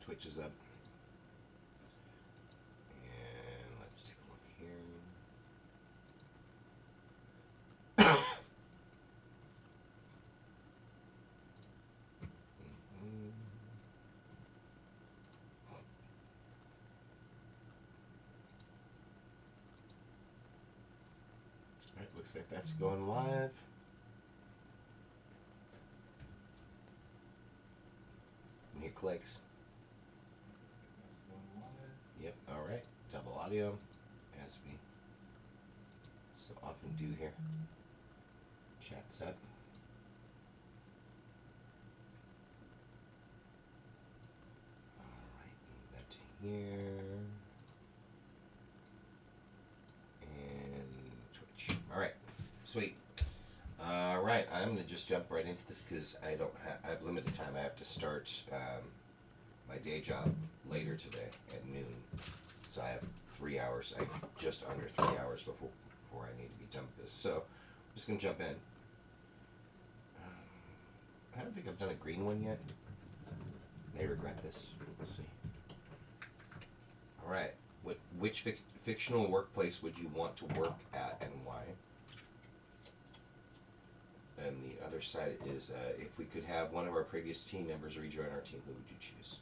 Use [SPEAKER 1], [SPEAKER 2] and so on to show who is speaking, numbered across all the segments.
[SPEAKER 1] Twitch is up. And let's take a look here. Alright, looks like that's going live. New clicks. Yep, alright. Double audio, as we so often do here. Chat's up. Alright, move that to here. And Twitch. Alright, sweet. Alright, I'm going to just jump right into this because I have limited time. I have to start my day job later today at noon. So I have 3 hours, just under 3 hours before I need to be done with this. So I'm just going to jump in. I don't think I've done a green one yet. I may regret this. Let's see. Alright, which fictional workplace would you want to work at and why? And the other side is, if we could have one of our previous team members rejoin our team, who would you choose?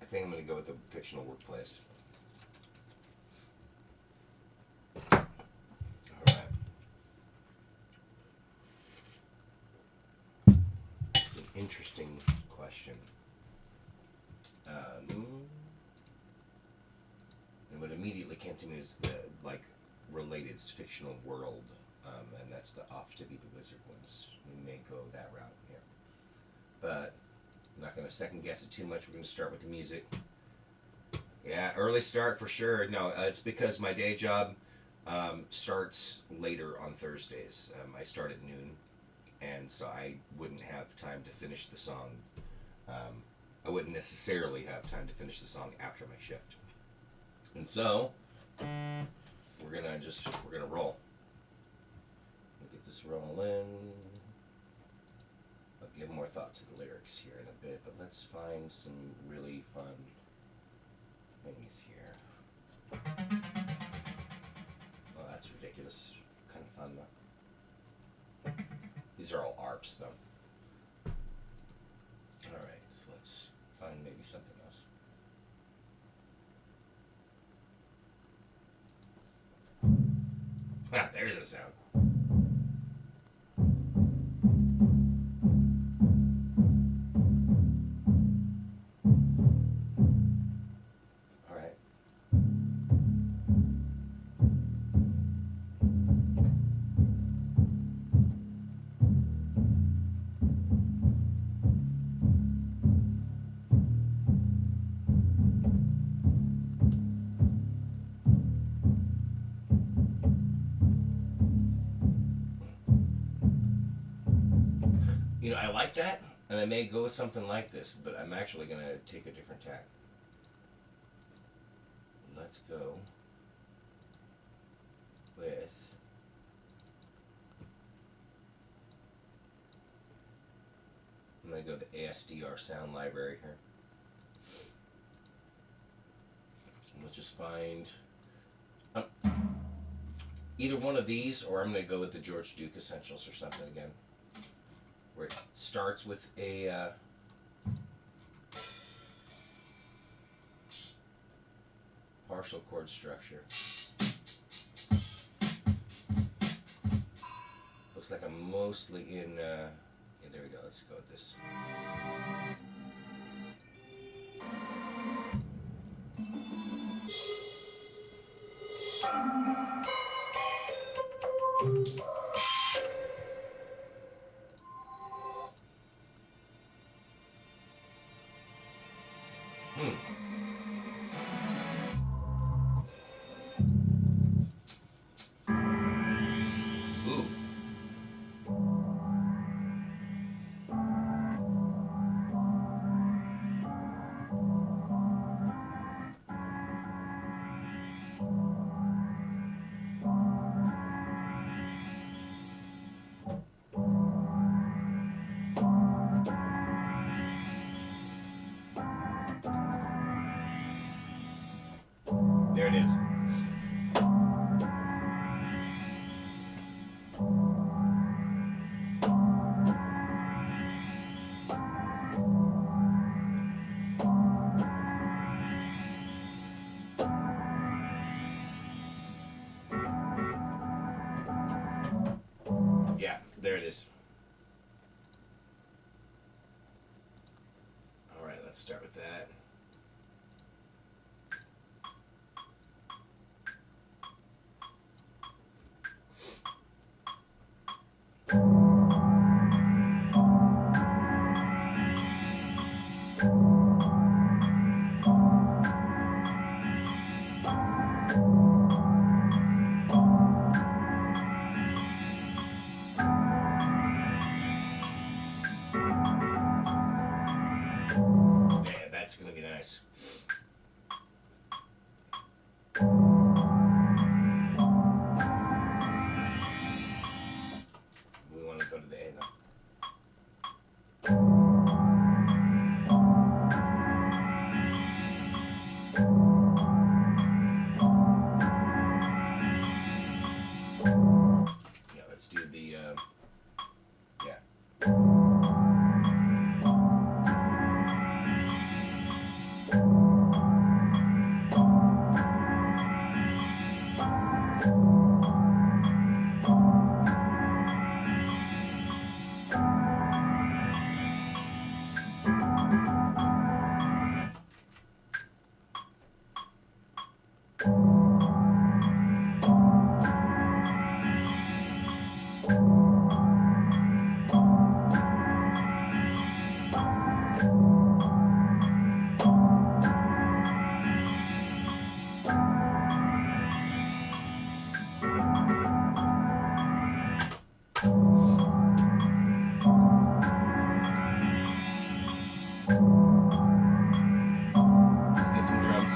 [SPEAKER 1] I think I'm going to go with the fictional workplace. Alright. It's an interesting question. And what immediately came to me is the, related fictional world. And that's the Off to Be the Wizard ones. We may go that route here. But I'm not going to second guess it too much. We're going to start with the music. Yeah, early start for sure. No, it's because my day job starts later on Thursdays. I start at noon, and so I wouldn't have time to finish the song. I wouldn't necessarily have time to finish the song after my shift. And so, we're going to roll. Get this rolling. I'll give more thought to the lyrics here in a bit, but let's find some really fun things here. Oh, that's ridiculous. Kind of fun though. These are all ARPs though. Alright, so let's find maybe something else. Ah, there's a sound. You know, I like that, and I may go with something like this, but I'm actually going to take a different tack. Let's go with I'm going to go the ASDR sound library here. And let's just find either one of these, or I'm going to go with the George Duke Essentials or something again, where it starts with a partial chord structure. Looks like I'm mostly in, yeah, there we go, let's go with this. There it is. All right, let's start with that. Yeah, that's gonna be nice. We want to go to the A now. Yeah, let's do the yeah. Let's get some drums.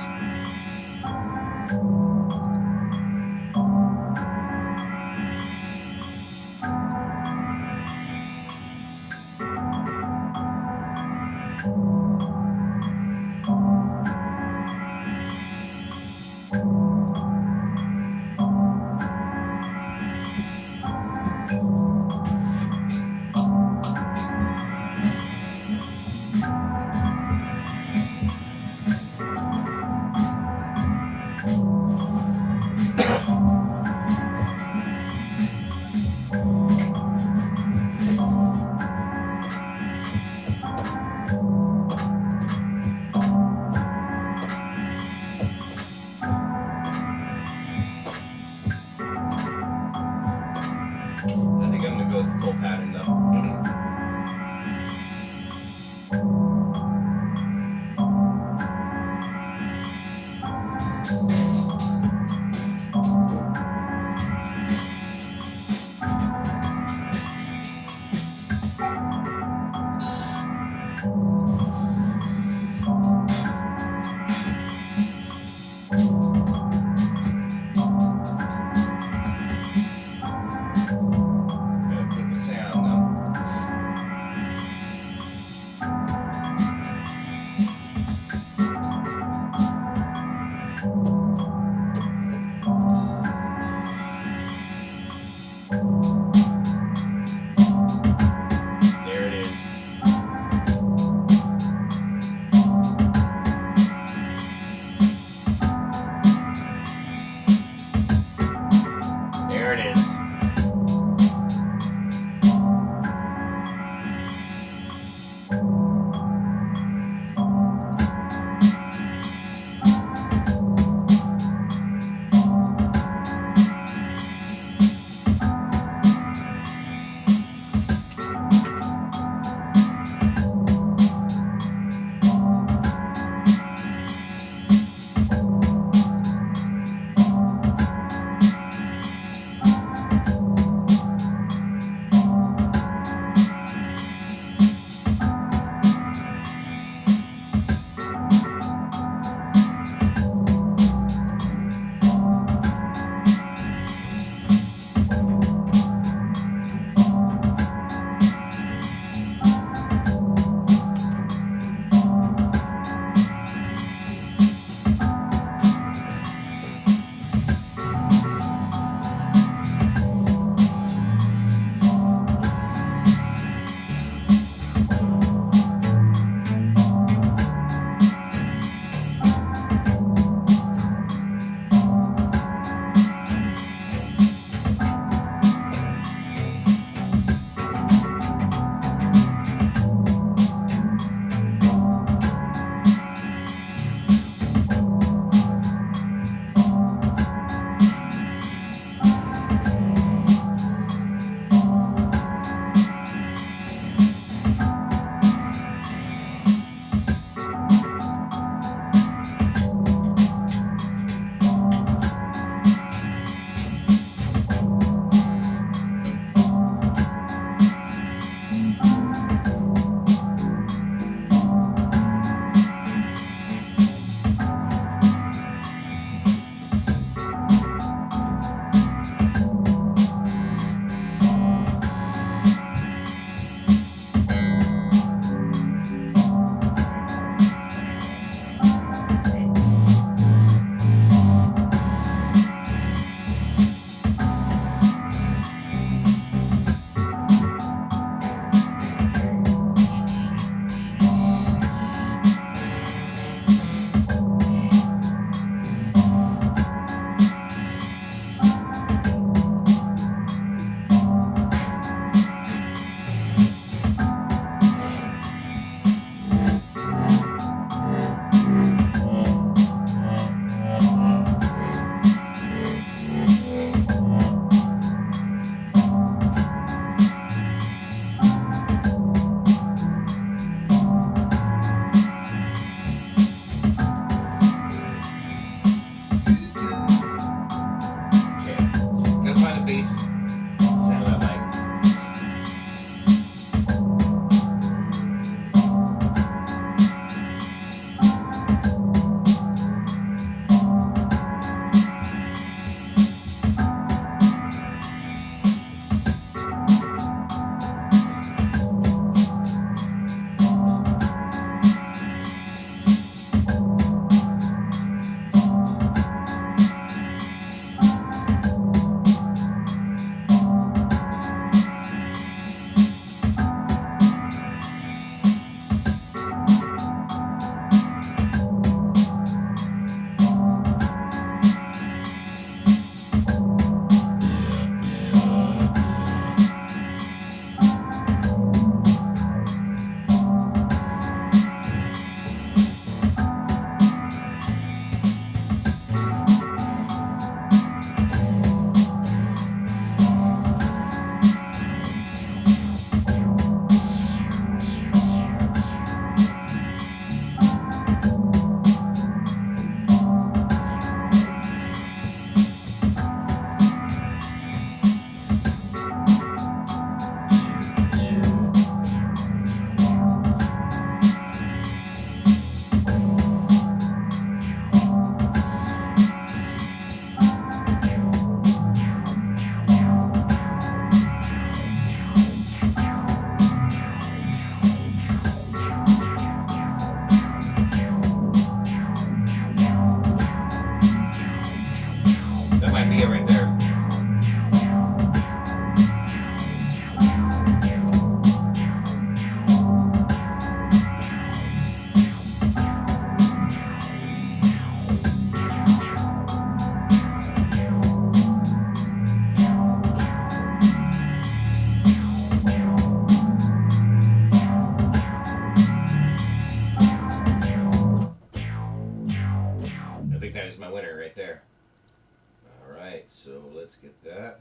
[SPEAKER 1] let's get that.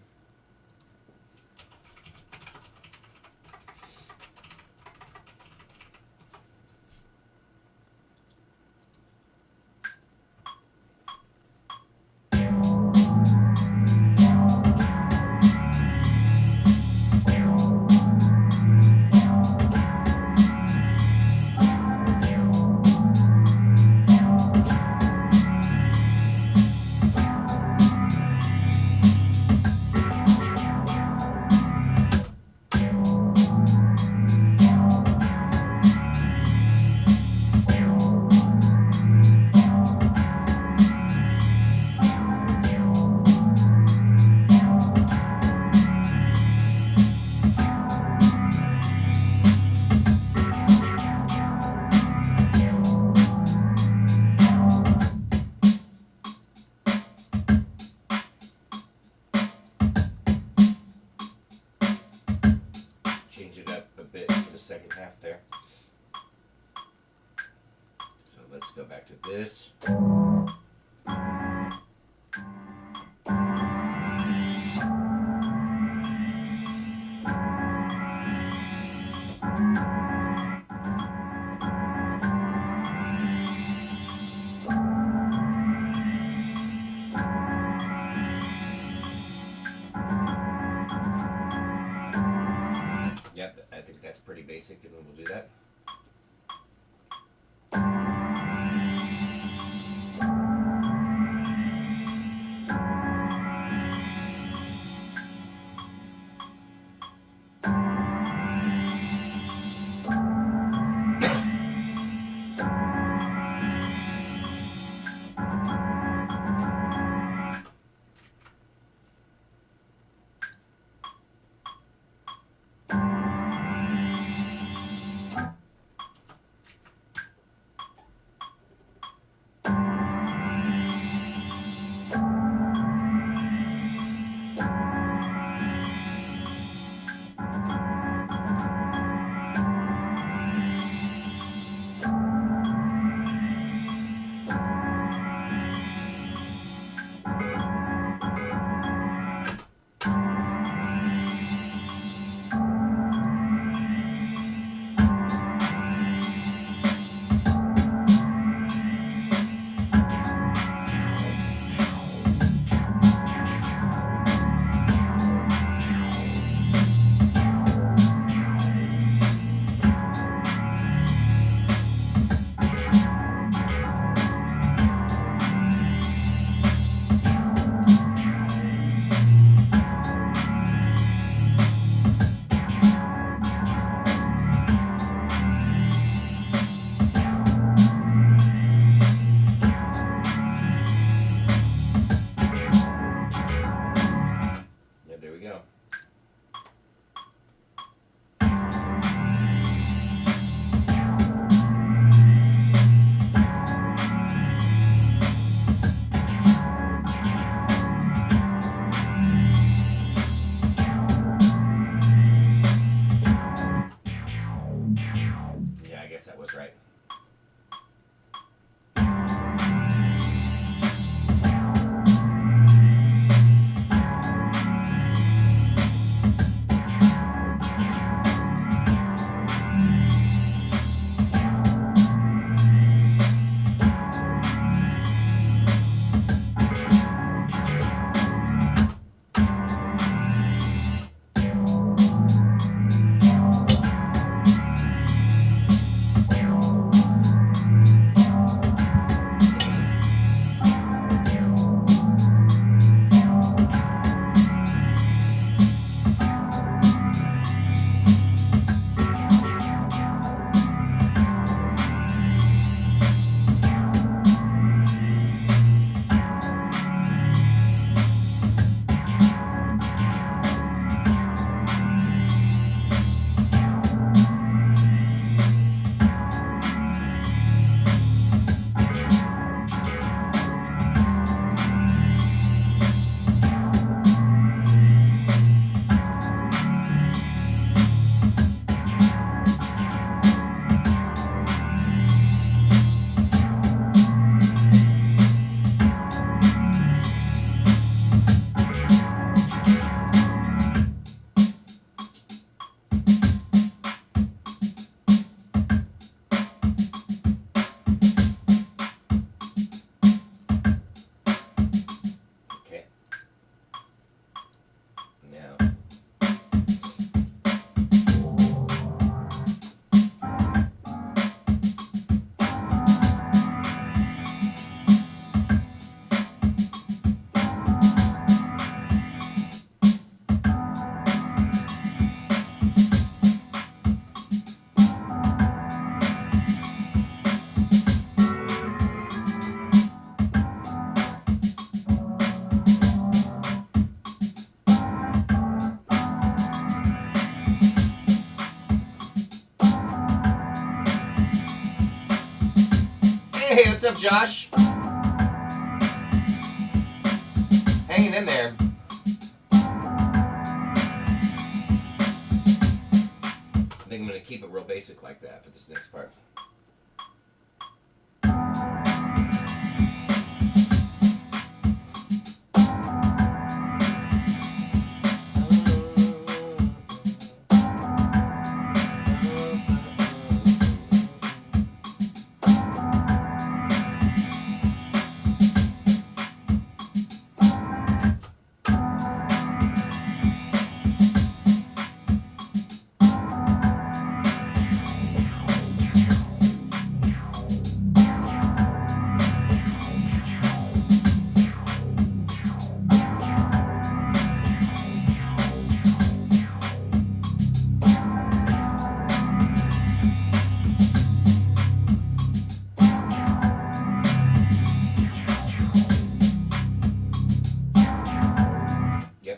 [SPEAKER 1] Change it up a bit for the second half there. So let's go back to this. Yep, I think that's pretty basic, and we'll do that. up, Josh? Hanging in there. I think I'm going to keep it real basic like that for this next part.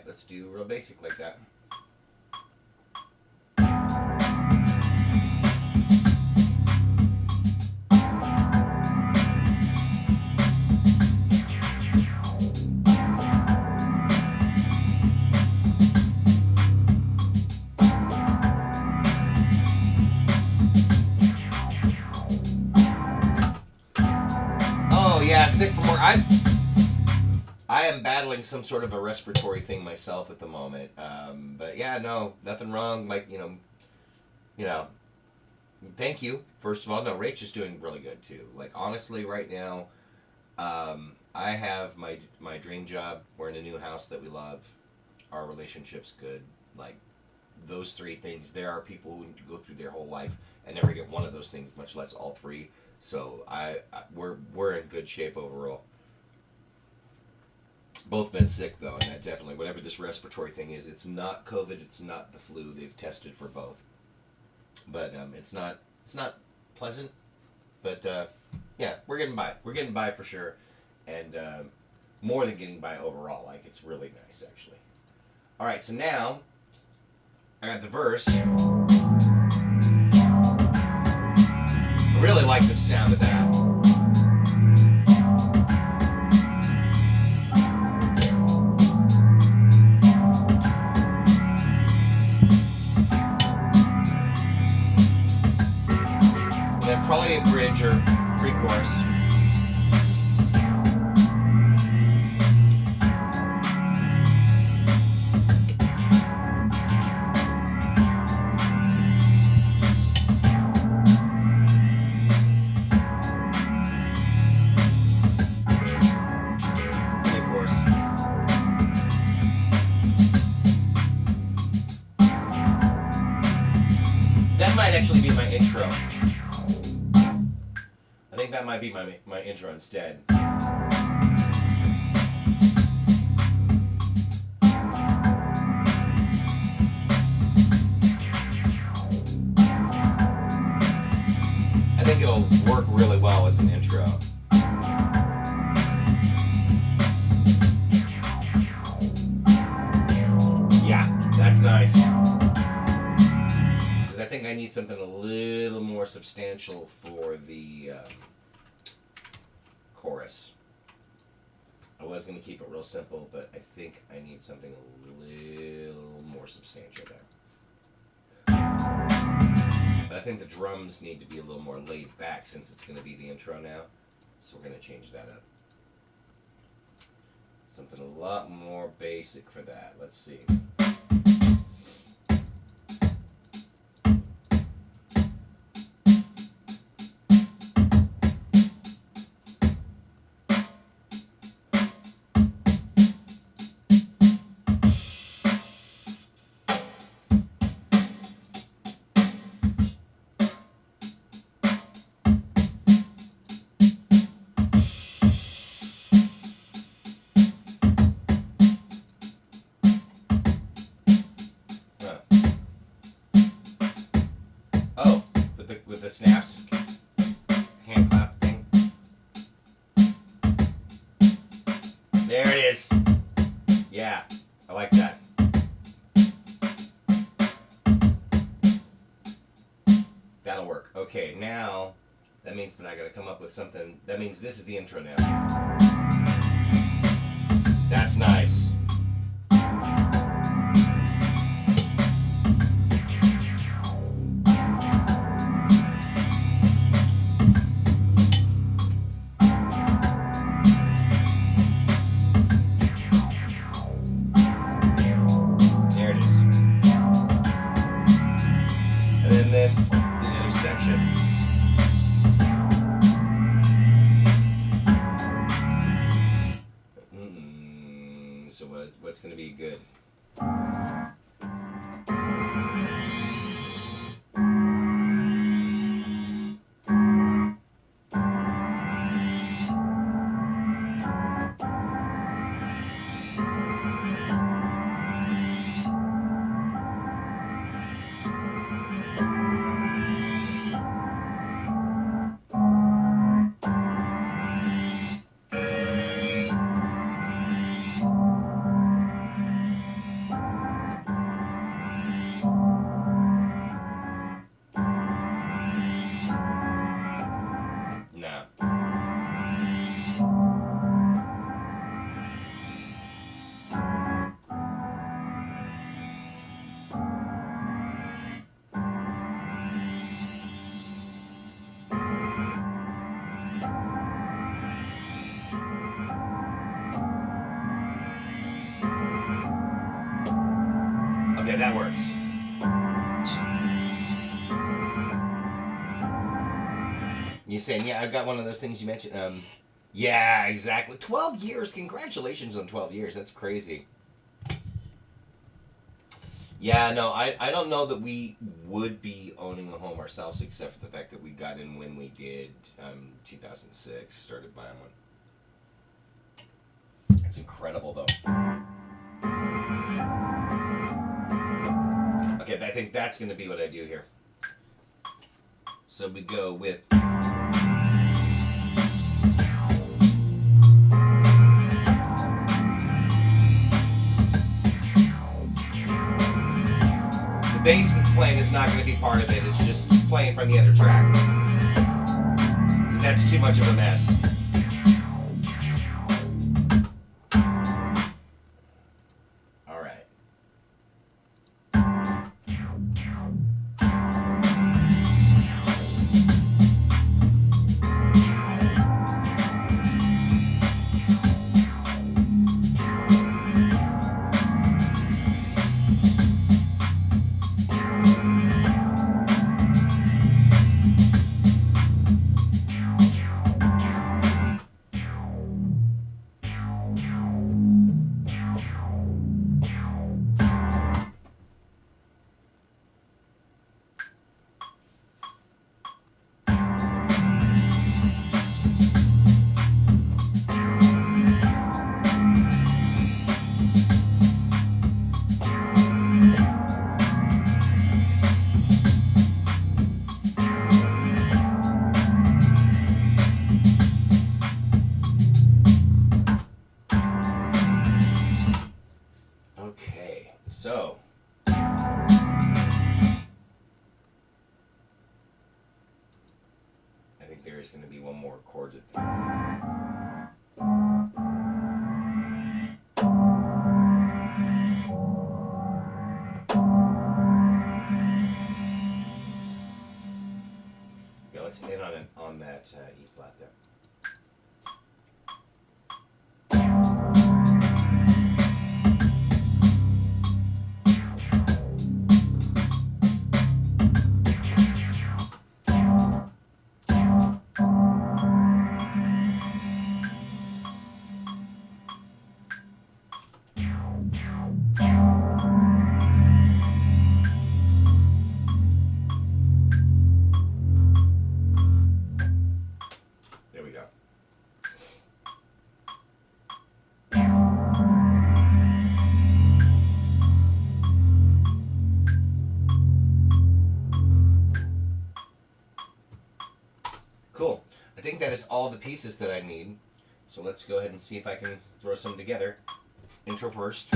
[SPEAKER 1] Let's do real basic like that. Oh yeah, sick from work. I am battling some sort of a respiratory thing myself at the moment, but yeah, no, nothing wrong. Like thank you first of all. No, Rach is doing really good too. Like honestly, right now, I have my dream job. We're in a new house that we love. Our relationship's good. Like those three things. There are people who go through their whole life and never get one of those things, much less all three. So we're in good shape overall. Both been sick though, and that definitely, whatever this respiratory thing is, it's not COVID, it's not the flu. They've tested for both, but it's not pleasant. But yeah, we're getting by. We're getting by for sure, and more than getting by overall. Like it's really nice actually. All right, so now I got the verse. I really like the sound of that. Probably a bridge or pre-chorus. And of course. That might actually be my intro. I think that might be my intro instead. I think it'll work really well as an intro. Yeah, that's nice. Because I think I need something a little more substantial for the chorus. I was going to keep it real simple, but I think I need something a little more substantial there. But I think the drums need to be a little more laid back since it's going to be the intro now. So we're going to change that up. Something a lot more basic for that. Let's see. With the snaps, hand clap thing. There it is. Yeah, I like that. That'll work. Okay, now That means that I gotta come up with something. That means this is the intro now. That's nice. There it is. And then the other section. So what's going to be good? No. Okay, that works. You're saying, yeah, I've got one of those things you mentioned. Yeah, exactly. 12 years. Congratulations on 12 years. That's crazy. Yeah, no, I don't know that we would be owning a home ourselves, except for the fact that we got in when we did. 2006, started buying one. It's incredible, though. Okay, I think that's going to be what I do here. So we go with... The bass that's playing is not going to be part of it. It's just playing from the other track. Because that's too much of a mess. All right. Okay, so I think there is going to be one more chord at the... Yeah, let's hit on that E flat there. There we go. Cool. I think that is all the pieces that I need. So let's go ahead and see if I can throw some together. Intro first.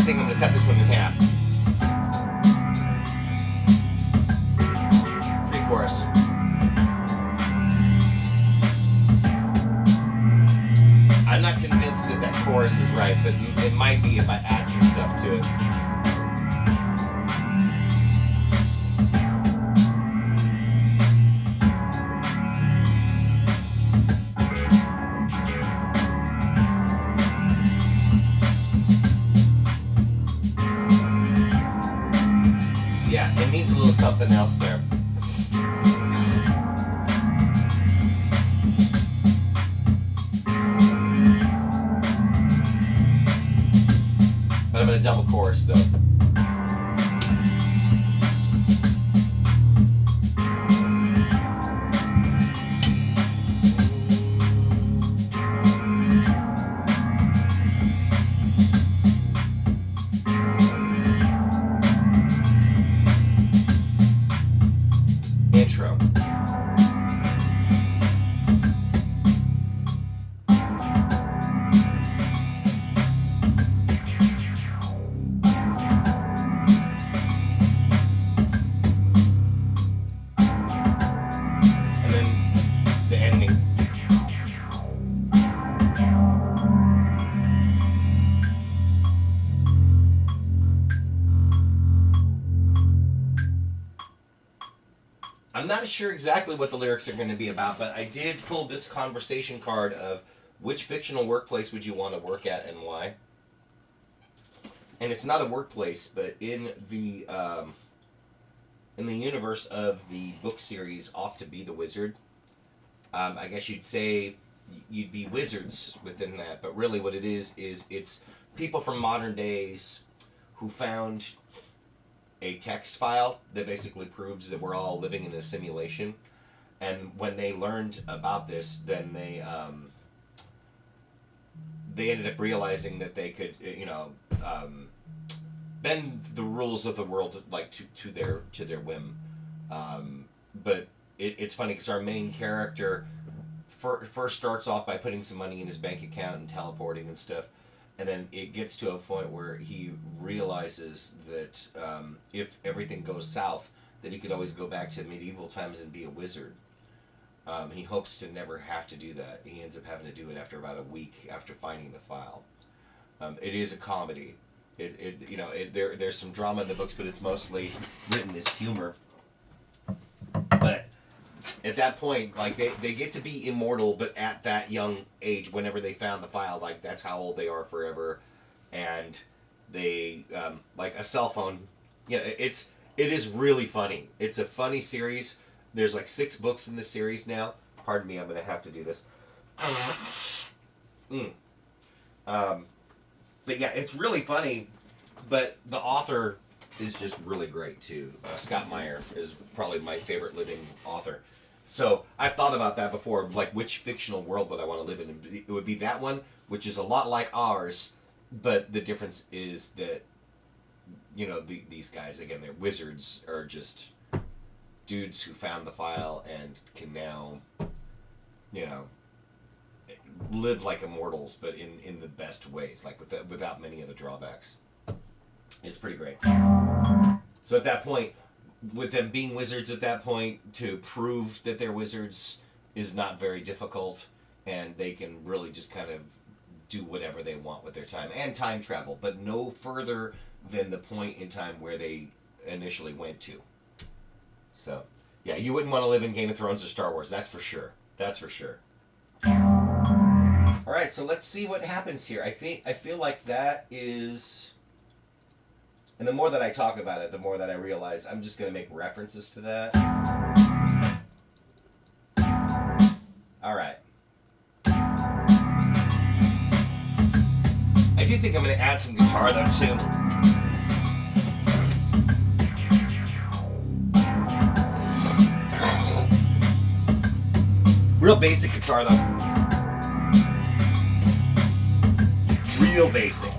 [SPEAKER 1] think I'm going to cut this one in half. Pre-chorus. I'm not convinced that that chorus is right, but it might be if I add some stuff to it. Yeah, it needs a little something else there. But I'm going to double chorus though. Intro. And then the ending. I'm not sure exactly what the lyrics are going to be about, but I did pull this conversation card of which fictional workplace would you want to work at and why. And it's not a workplace, but in the universe of the book series Off to Be the Wizard, I guess you'd say you'd be wizards within that, but really what it is it's people from modern days who found a text file that basically proves that we're all living in a simulation. And when they learned about this, then they ended up realizing that they could, bend the rules of the world like to their whim. But it's funny because our main character first starts off by putting some money in his bank account and teleporting and stuff. And then it gets to a point where he realizes that if everything goes south, that he could always go back to medieval times and be a wizard. He hopes to never have to do that. He ends up having to do it after about a week after finding the file. It is a comedy. There's some drama in the books, but it's mostly written as humor. But at that point, like they get to be immortal, but at that young age, whenever they found the file, like that's how old they are forever, and they like a cell phone. Yeah, it is really funny. It's a funny series. There's like 6 books in the series now. Pardon me, I'm gonna have to do this. But yeah, it's really funny. But the author is just really great too. Scott Meyer is probably my favorite living author. So I've thought about that before, like which fictional world would I want to live in? It would be that one, which is a lot like ours, but the difference is that, these guys, again, they're wizards, are just dudes who found the file and can now, live like immortals, but in the best ways, like without many of the drawbacks. It's pretty great. So at that point, with them being wizards at that point, to prove that they're wizards is not very difficult, and they can really just kind of do whatever they want with their time, and time travel, but no further than the point in time where they initially went to. So, yeah, you wouldn't want to live in Game of Thrones or Star Wars, that's for sure. That's for sure. Alright, so let's see what happens here. I feel like that is... And the more that I talk about it, the more that I realize I'm just going to make references to that. Alright. I do think I'm going to add some guitar though, too. Real basic guitar though. Real basic.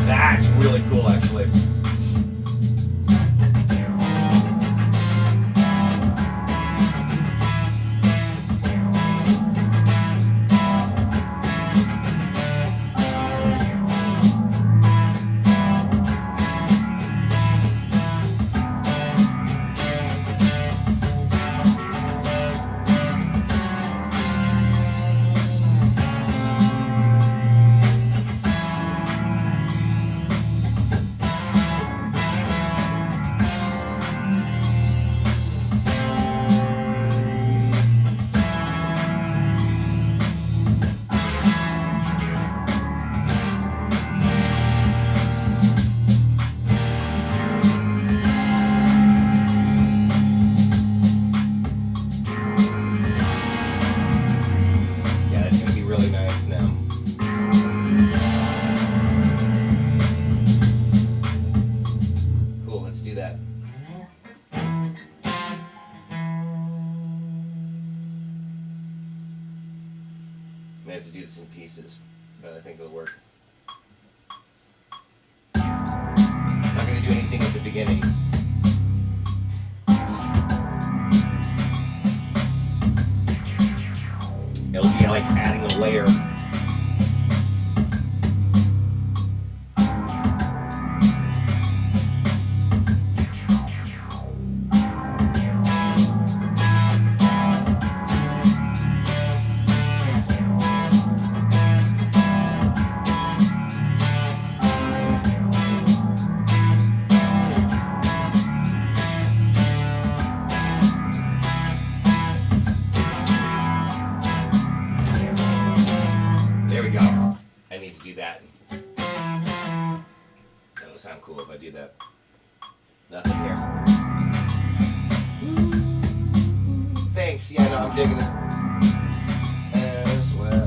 [SPEAKER 1] That's really cool, actually. May have to do this in pieces, but I think it'll work. I'm not going to do anything at the beginning. It'll be like adding a layer. Sound cool if I do that. Nothing here. Thanks. Yeah, no, I'm digging it as well.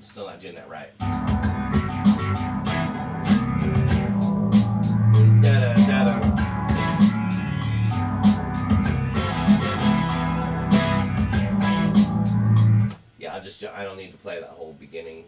[SPEAKER 1] Still not doing that right. Yeah, I don't need to play that whole beginning.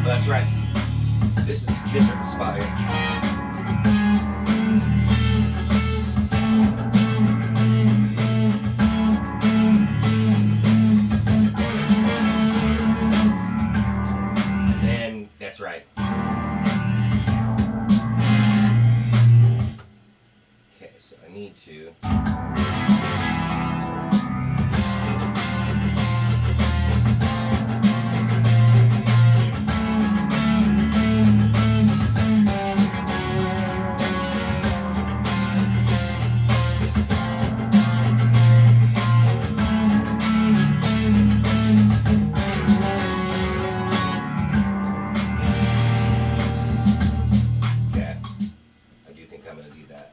[SPEAKER 1] That's right. This is a different spot here. And that's right. Okay, so I need to. I'm gonna do that.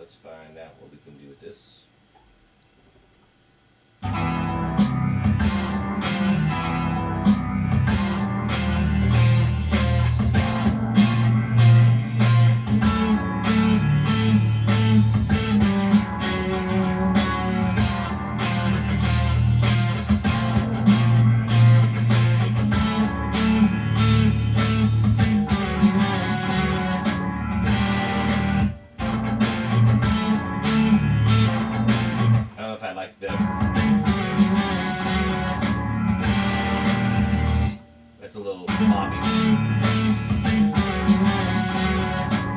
[SPEAKER 1] let's find out what we can do with this. That's a little sloppy.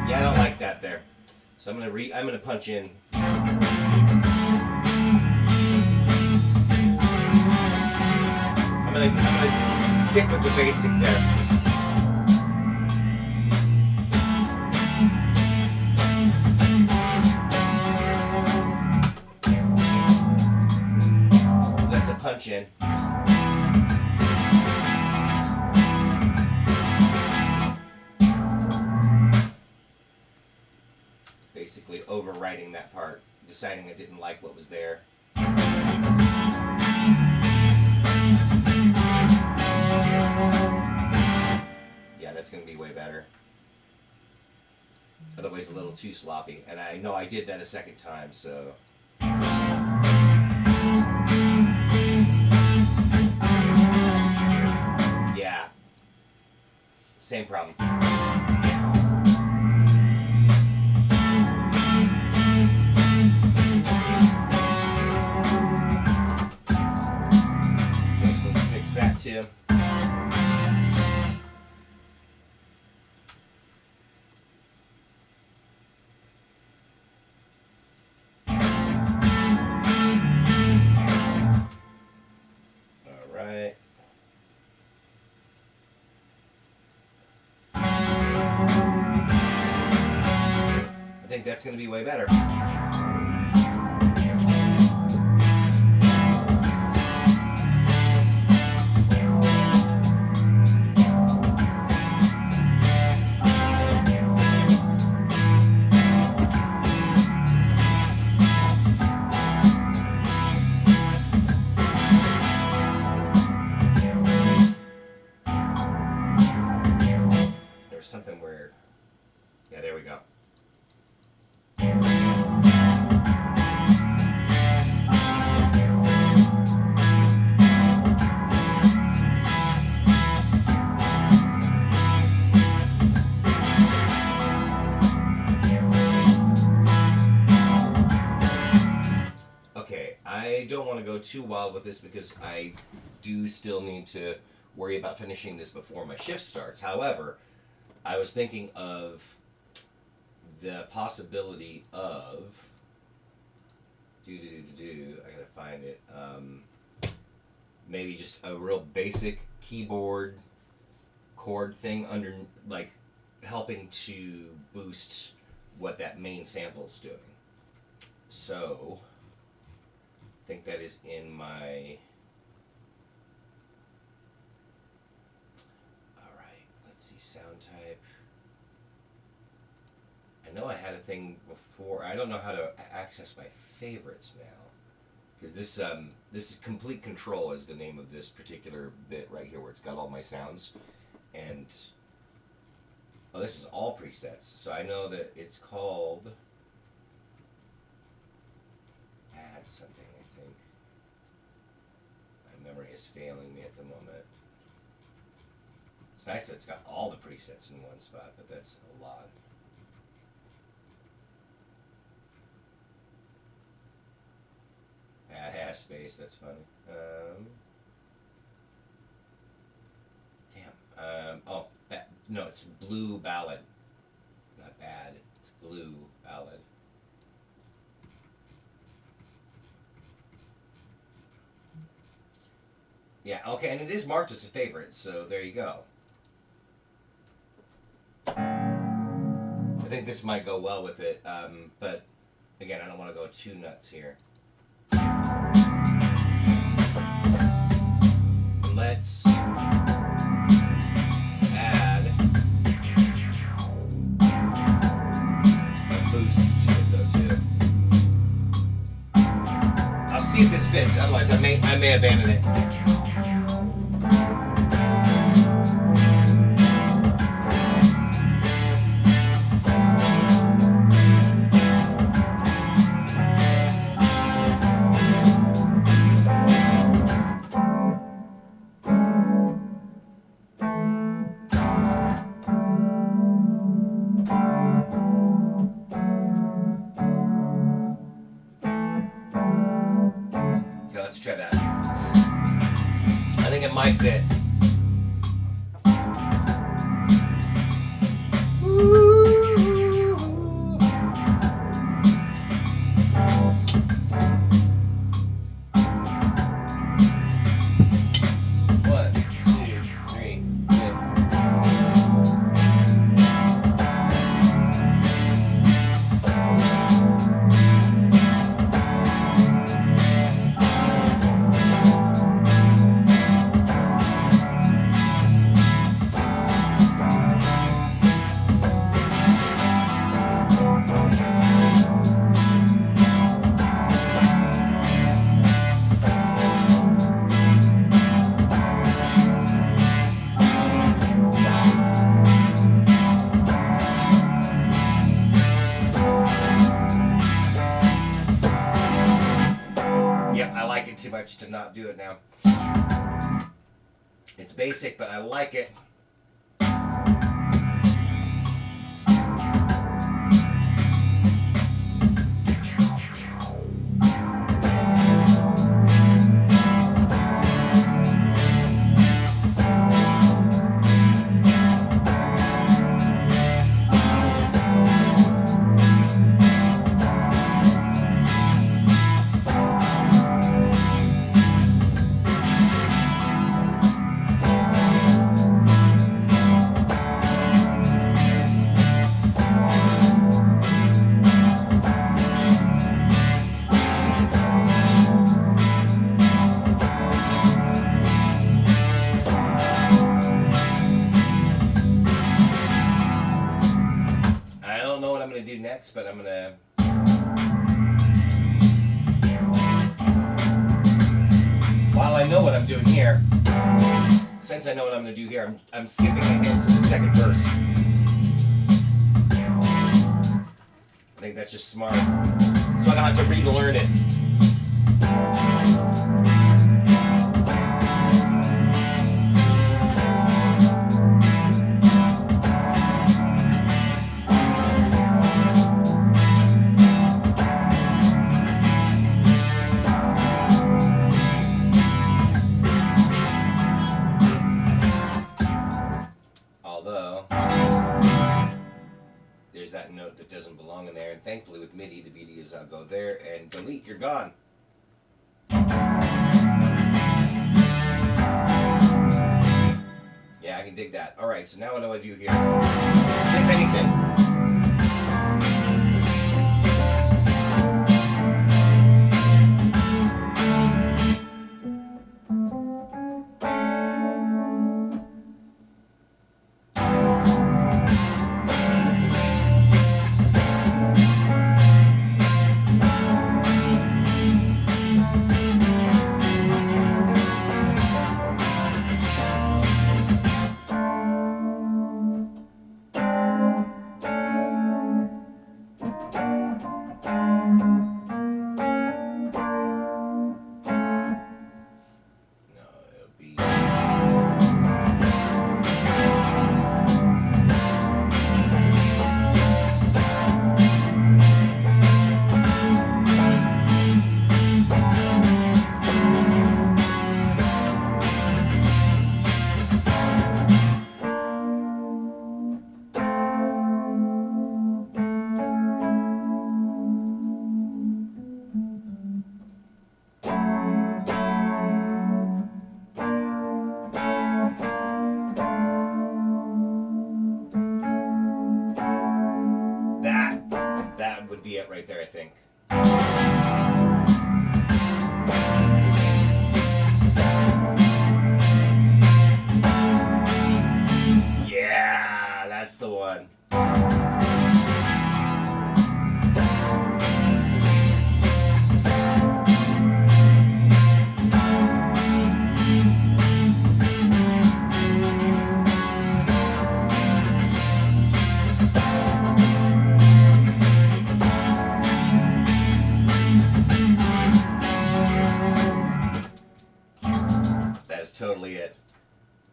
[SPEAKER 1] Yeah, I don't like that there. So I'm gonna punch in. I'm gonna stick with the basic there. So that's a punch in. Basically overwriting that part, deciding I didn't like what was there. Yeah, that's going to be way better. Otherwise a little too sloppy. And I know I did that a second time, so... Yeah. Same problem. That too. All right. I think that's going to be way better. Something where, yeah, there we go. Okay, I don't want to go too wild with this because I do still need to worry about finishing this before my shift starts. However, I was thinking of the possibility of I gotta find it. Maybe just a real basic keyboard chord thing under, like, helping to boost what that main sample's doing. So I think that is in my. Sound type. I know I had a thing before. I don't know how to access my favorites now, because this Complete Control is the name of this particular bit right here, where it's got all my sounds, and this is all presets. So I know that it's called add something. I think my memory is failing me at the moment. It's nice that it's got all the presets in one spot, but that's a lot. Add half space, that's funny. No, it's blue ballad. Not bad, it's blue ballad. Yeah, okay, and it is marked as a favorite, so there you go. I think this might go well with it, but again, I don't want to go too nuts here. Let's add a boost to it though too. this fits. Otherwise, I may abandon it. Let's try that. I think it might fit. Too much to not do it now. It's basic, but I like it. Next, but I'm gonna while I know what I'm doing here, since I know what I'm gonna do here, I'm skipping ahead to the second verse. I think that's just smart, so I don't have to relearn it. There's that note that doesn't belong in there, and thankfully with MIDI, the beauty is I'll go there and delete, you're gone. Yeah, I can dig that. Alright, so now what do I do here? If anything. That would be it right there, I think. Yeah, that's the one.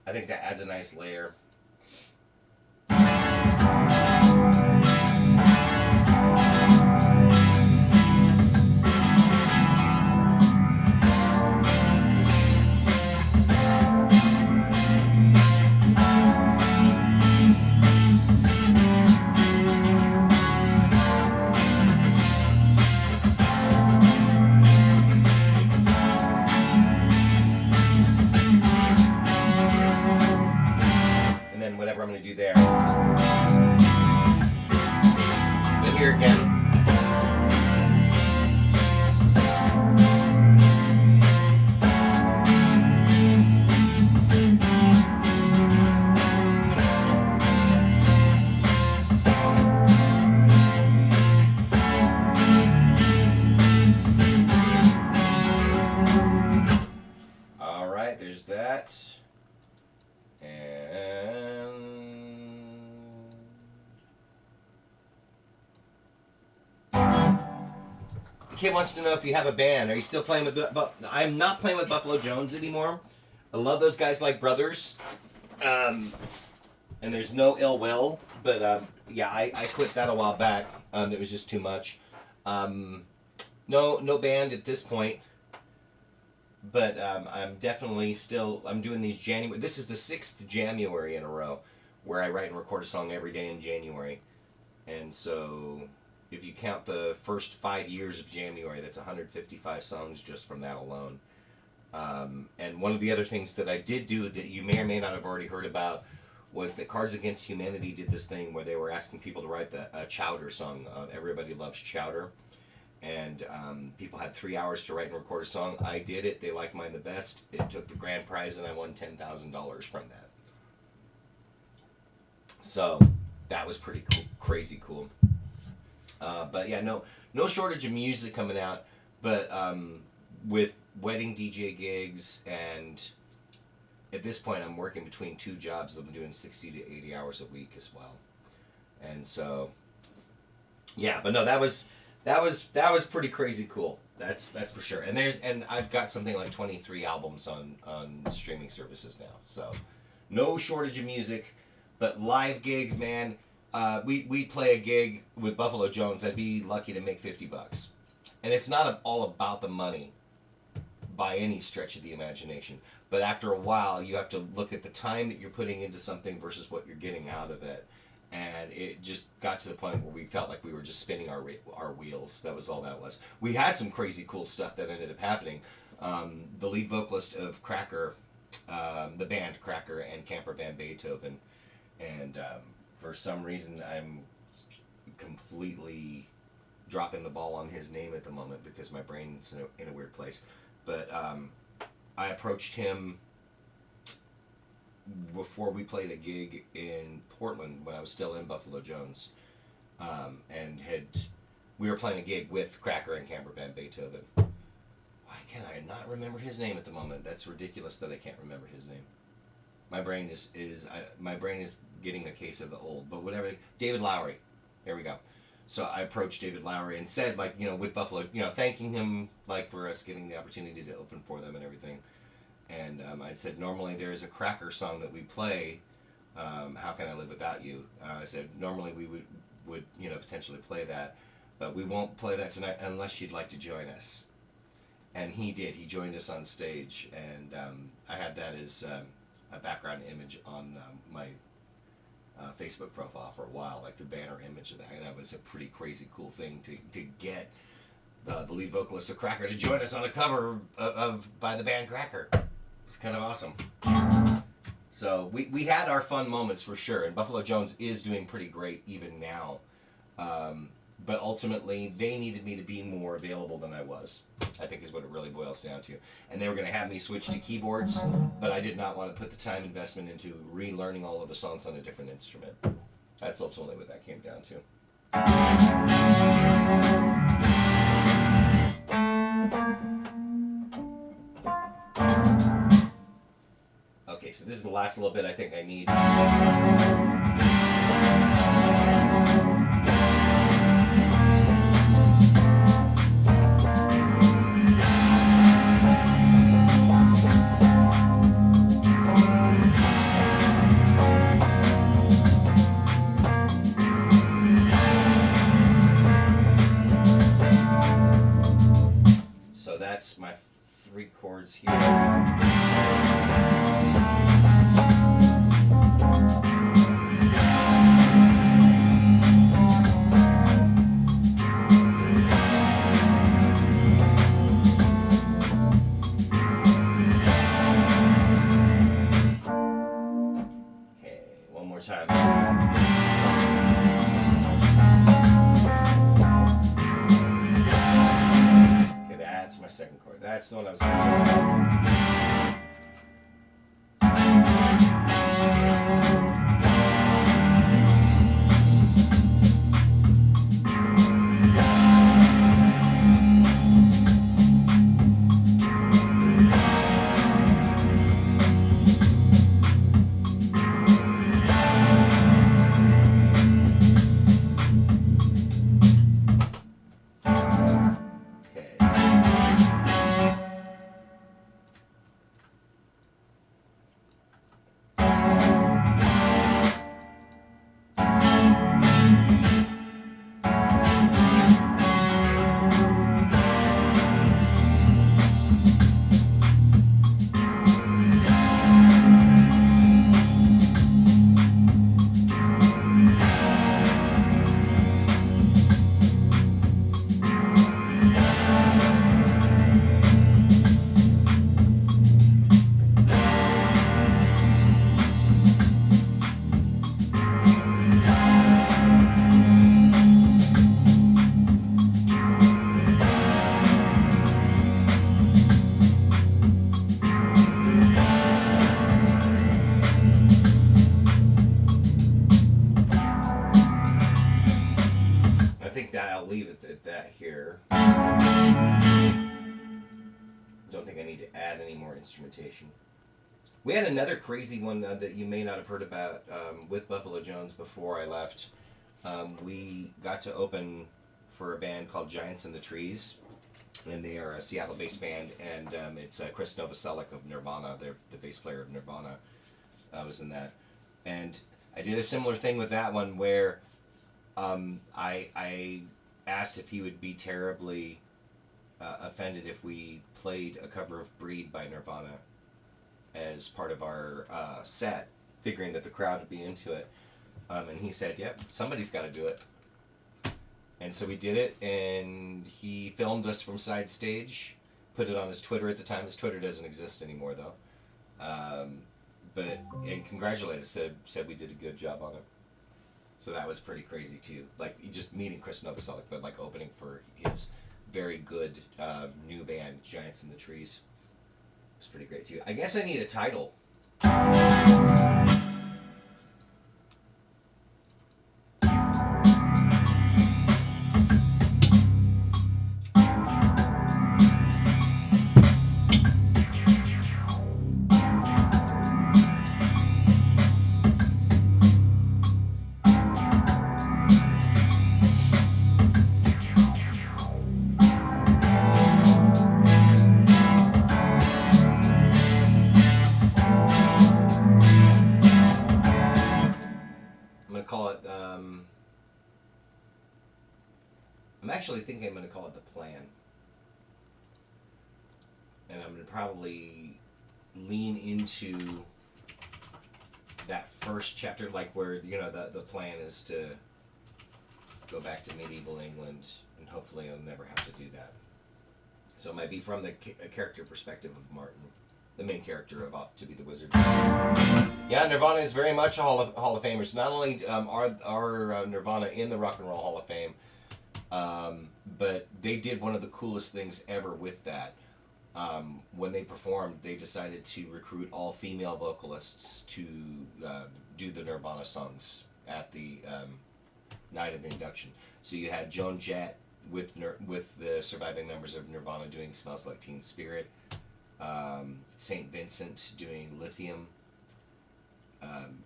[SPEAKER 1] I think that adds a nice layer. And then whatever I'm going to do there. But here again. All right, there's that. And the kid wants to know if you have a band. Are you still playing with? I'm not playing with Buffalo Jones anymore. I love those guys like brothers, and there's no ill will. But yeah, I quit that a while back. It was just too much. No band at this point. But I'm definitely still. I'm doing these January. This is the 6th Jamuary in a row, where I write and record a song every day in January, and so if you count the first 5 years of January, that's 155 songs just from that alone. And one of the other things that I did do that you may or may not have already heard about was that Cards Against Humanity did this thing where they were asking people to write a Chowder song. Everybody loves Chowder. And people had 3 hours to write and record a song. I did it. They liked mine the best. It took the grand prize, and I won $10,000 from that. So that was pretty cool, crazy cool. But yeah, no shortage of music coming out. But with wedding DJ gigs, and at this point, I'm working between 2 jobs. I'm doing 60 to 80 hours a week as well. And so, yeah, but no, that was pretty crazy cool. That's for sure. And I've got something like 23 albums on streaming services now. So no shortage of music, but live gigs, man. We play a gig with Buffalo Jones. I'd be lucky to make $50, and it's not all about the money by any stretch of the imagination. But after a while, you have to look at the time that you're putting into something versus what you're getting out of it. And it just got to the point where we felt like we were just spinning our wheels. That was all that was. We had some crazy cool stuff that ended up happening. The lead vocalist of Cracker, the band Cracker and Camper Van Beethoven, and for some reason I'm completely dropping the ball on his name at the moment because my brain's in a weird place. But I approached him before we played a gig in Portland when I was still in Buffalo Jones, and we were playing a gig with Cracker and Camper Van Beethoven. Why can I not remember his name at the moment? That's ridiculous that I can't remember his name. My brain is getting a case of the old, but whatever. David Lowery. There we go. So I approached David Lowery and said, like, with Buffalo, thanking him, like, for us getting the opportunity to open for them and everything. And I said, normally there's a Cracker song that we play, How Can I Live Without You? I said, normally we would potentially play that, but we won't play that tonight unless you'd like to join us. And he did. He joined us on stage, and I had that as a background image on my Facebook profile for a while, like the banner image of that. And that was a pretty crazy cool thing to get the lead vocalist of Cracker to join us on a cover by the band Cracker. It's kind of awesome. So we had our fun moments for sure, and Buffalo Jones is doing pretty great even now. But ultimately, they needed me to be more available than I was, I think is what it really boils down to. And they were going to have me switch to keyboards, but I did not want to put the time investment into relearning all of the songs on a different instrument. That's ultimately what that came down to. Okay, so this is the last little bit I think I need. that's my 3 chords here. Okay, one more time. Okay, that's my second chord. That's the one I was concerned about. I think that I'll leave it at that here. Don't think I need to add any more instrumentation. We had another crazy one that you may not have heard about with Buffalo Jones before I left. We got to open for a band called Giants in the Trees, and they are a Seattle-based band, and it's Chris Novoselic of Nirvana. They're the bass player of Nirvana. Was in that. And I did a similar thing with that one where I asked if he would be terribly offended if we played a cover of Breed by Nirvana as part of our set, figuring that the crowd would be into it. And he said, yep, somebody's got to do it. And so we did it, and he filmed us from side stage, put it on his Twitter at the time. His Twitter doesn't exist anymore, though. And congratulated us, said we did a good job on it. So that was pretty crazy, too. Like, just meeting Chris Novoselic, but, like, opening for his very good new band, Giants in the Trees. It was pretty great, too. I guess I need a title. I'm actually thinking I'm going to call it The Plan. And I'm going to probably lean into that first chapter, like where, you know, the plan is to go back to medieval England, and hopefully I'll never have to do that. So it might be from the character perspective of Martin, the main character of Off to Be the Wizard. Yeah, Nirvana is very much a Hall of Famers. Not only are Nirvana in the Rock and Roll Hall of Fame, but they did one of the coolest things ever with that. When they performed, they decided to recruit all female vocalists to do the Nirvana songs at the night of the induction. So you had Joan Jett with the surviving members of Nirvana doing "Smells Like Teen Spirit," St. Vincent doing "Lithium."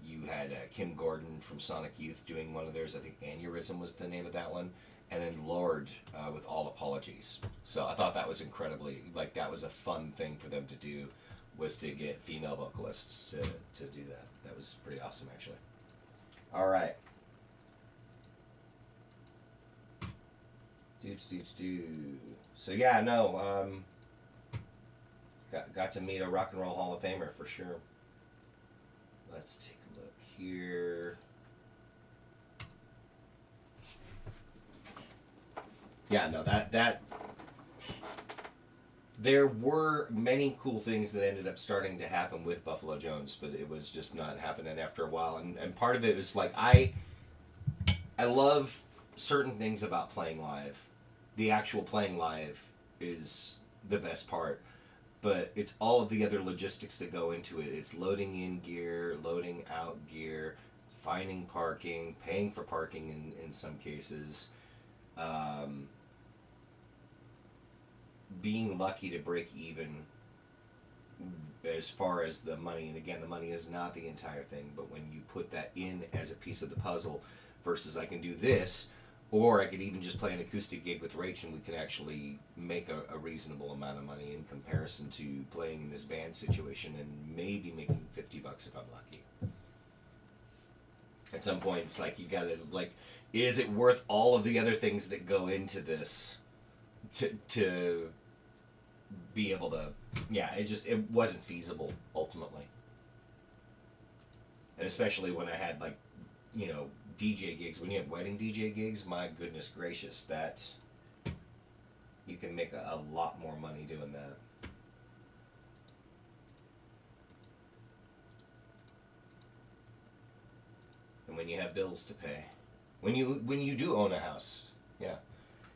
[SPEAKER 1] You had Kim Gordon from Sonic Youth doing one of theirs. I think "Aneurysm" was the name of that one. And then Lord with "All Apologies." So I thought that was incredibly, like, that was a fun thing for them to do, was to get female vocalists to do that. That was pretty awesome, actually. All right. So yeah, no. got to meet a Rock and Roll Hall of Famer for sure. Let's take a look here. Yeah, no, that there were many cool things that ended up starting to happen with Buffalo Jones, but it was just not happening after a while. And part of it was like I love certain things about playing live. The actual playing live is the best part, but it's all of the other logistics that go into it. It's loading in gear, loading out gear, finding parking, paying for parking in some cases, being lucky to break even as far as the money. And again, the money is not the entire thing, but when you put that in as a piece of the puzzle versus I can do this, or I could even just play an acoustic gig with Rach and we can actually make a reasonable amount of money in comparison to playing in this band situation and maybe making $50 if I'm lucky. At some point, it's like you gotta, like, is it worth all of the other things that go into this to be able to, yeah, it wasn't feasible ultimately. And especially when I had, like, you know, DJ gigs, when you have wedding DJ gigs, my goodness gracious, that you can make a lot more money doing that. And when you have bills to pay, when you do own a house,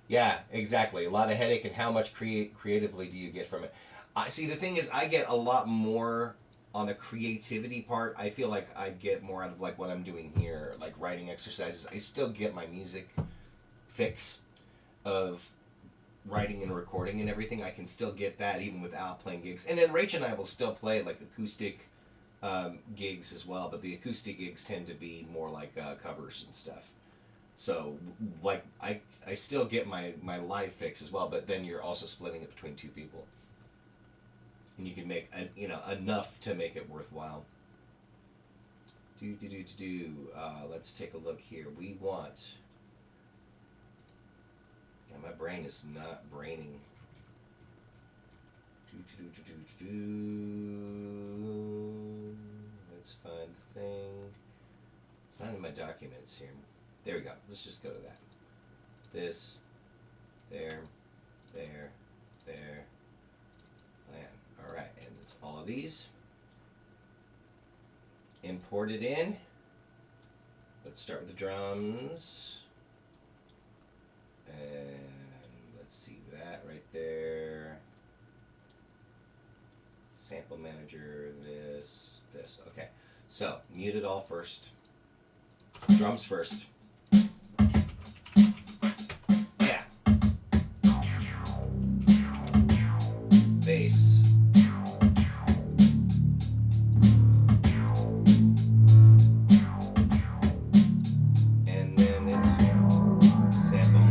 [SPEAKER 1] yeah, exactly, a lot of headache. And how much creatively do you get from it? See, the thing is, I get a lot more on the creativity part. I feel like I get more out of like what I'm doing here, like writing exercises. I still get my music fix of writing and recording and everything. I can still get that even without playing gigs. And then Rach and I will still play like acoustic gigs as well, but the acoustic gigs tend to be more like covers and stuff. So like I still get my live fix as well, but then you're also splitting it between two people. And you can make enough to make it worthwhile. Let's take a look here. We want. Yeah, my brain is not braining. Let's find the thing. It's not in my documents here. There we go. Let's just go to that. This, there, there. Plan. All right, and it's all of these. Imported in. Let's start with the drums. And let's see that right there. Sample manager, this. Okay, so mute it all first. Drums first. Yeah. Bass. And then it's sample.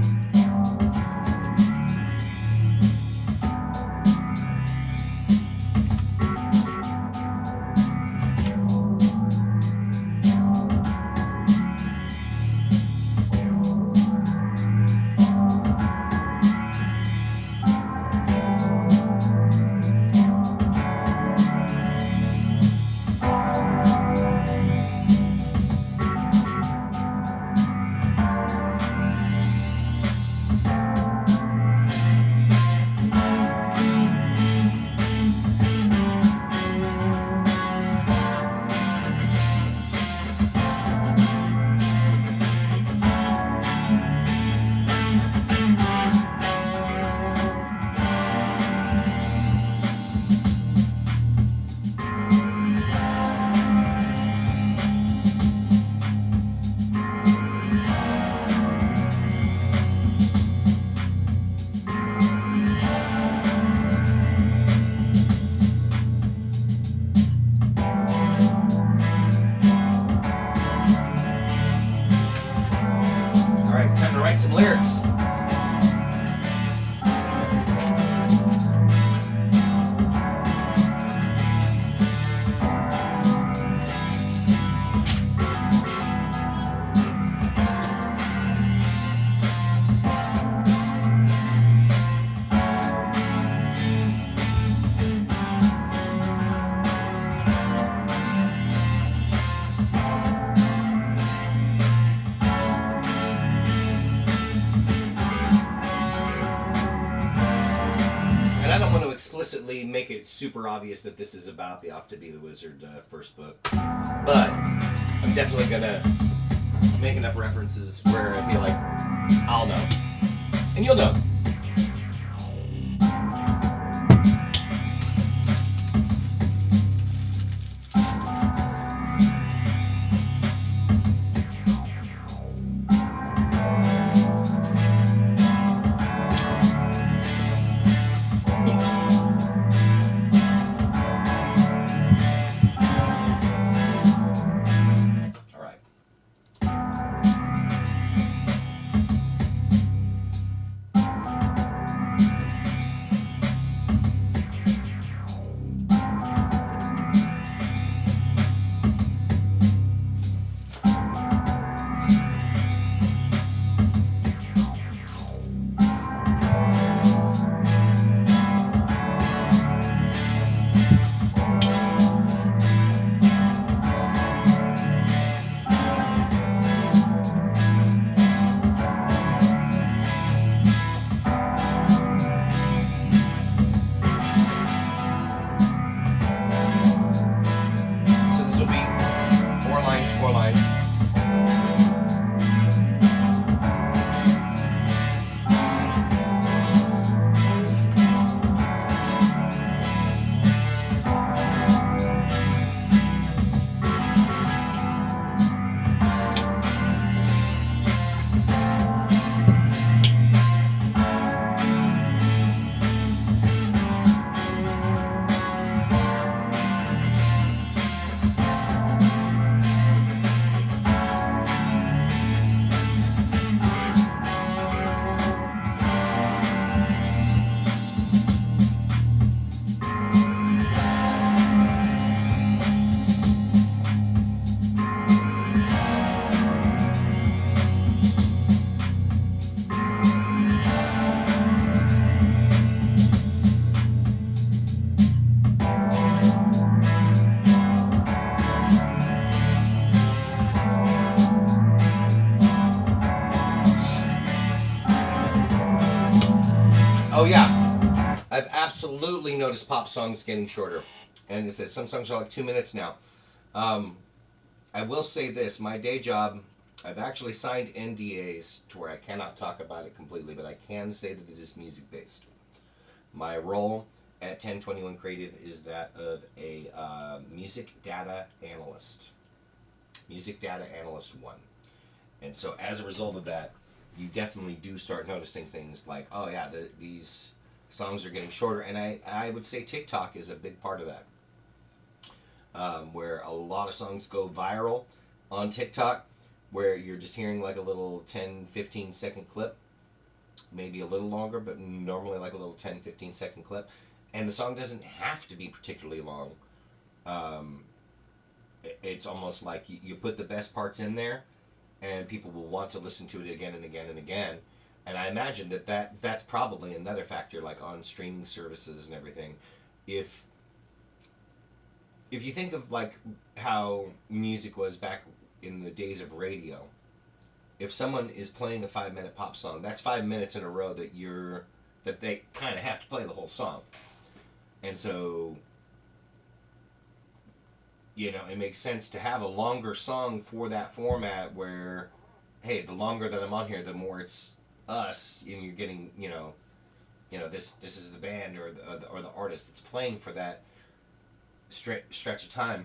[SPEAKER 1] Time to write some lyrics. explicitly make it super obvious that this is about the Off to Be the Wizard first book, but I'm definitely gonna make enough references where I feel like I'll know, and you'll know. All right. So this will be 4 lines, 4 lines. Oh yeah, I've absolutely noticed pop songs getting shorter, and it says some songs are like 2 minutes now. Um, I will say this: my day job, I've actually signed NDAs to where I cannot talk about it completely, but I can say that it is music based. My role at 1021 Creative is that of a music data analyst, music data analyst one, and so as a result of that, you definitely do start noticing things like, oh yeah, these songs are getting shorter, and I would say TikTok is a big part of that, where a lot of songs go viral on TikTok, where you're just hearing like a little 10-15 second clip, maybe a little longer, but normally like a little 10-15 second clip, and the song doesn't have to be particularly long. It's almost like you put the best parts in there, and people will want to listen to it again and again and again. And I imagine that's probably another factor, like on streaming services and everything. If you think of like how music was back in the days of radio, if someone is playing a 5 minute pop song, that's 5 minutes in a row that they kind of have to play the whole song. And so, it makes sense to have a longer song for that format where, hey, the longer that I'm on here, the more it's us, and you're getting, this is the band or the artist that's playing for that stretch of time.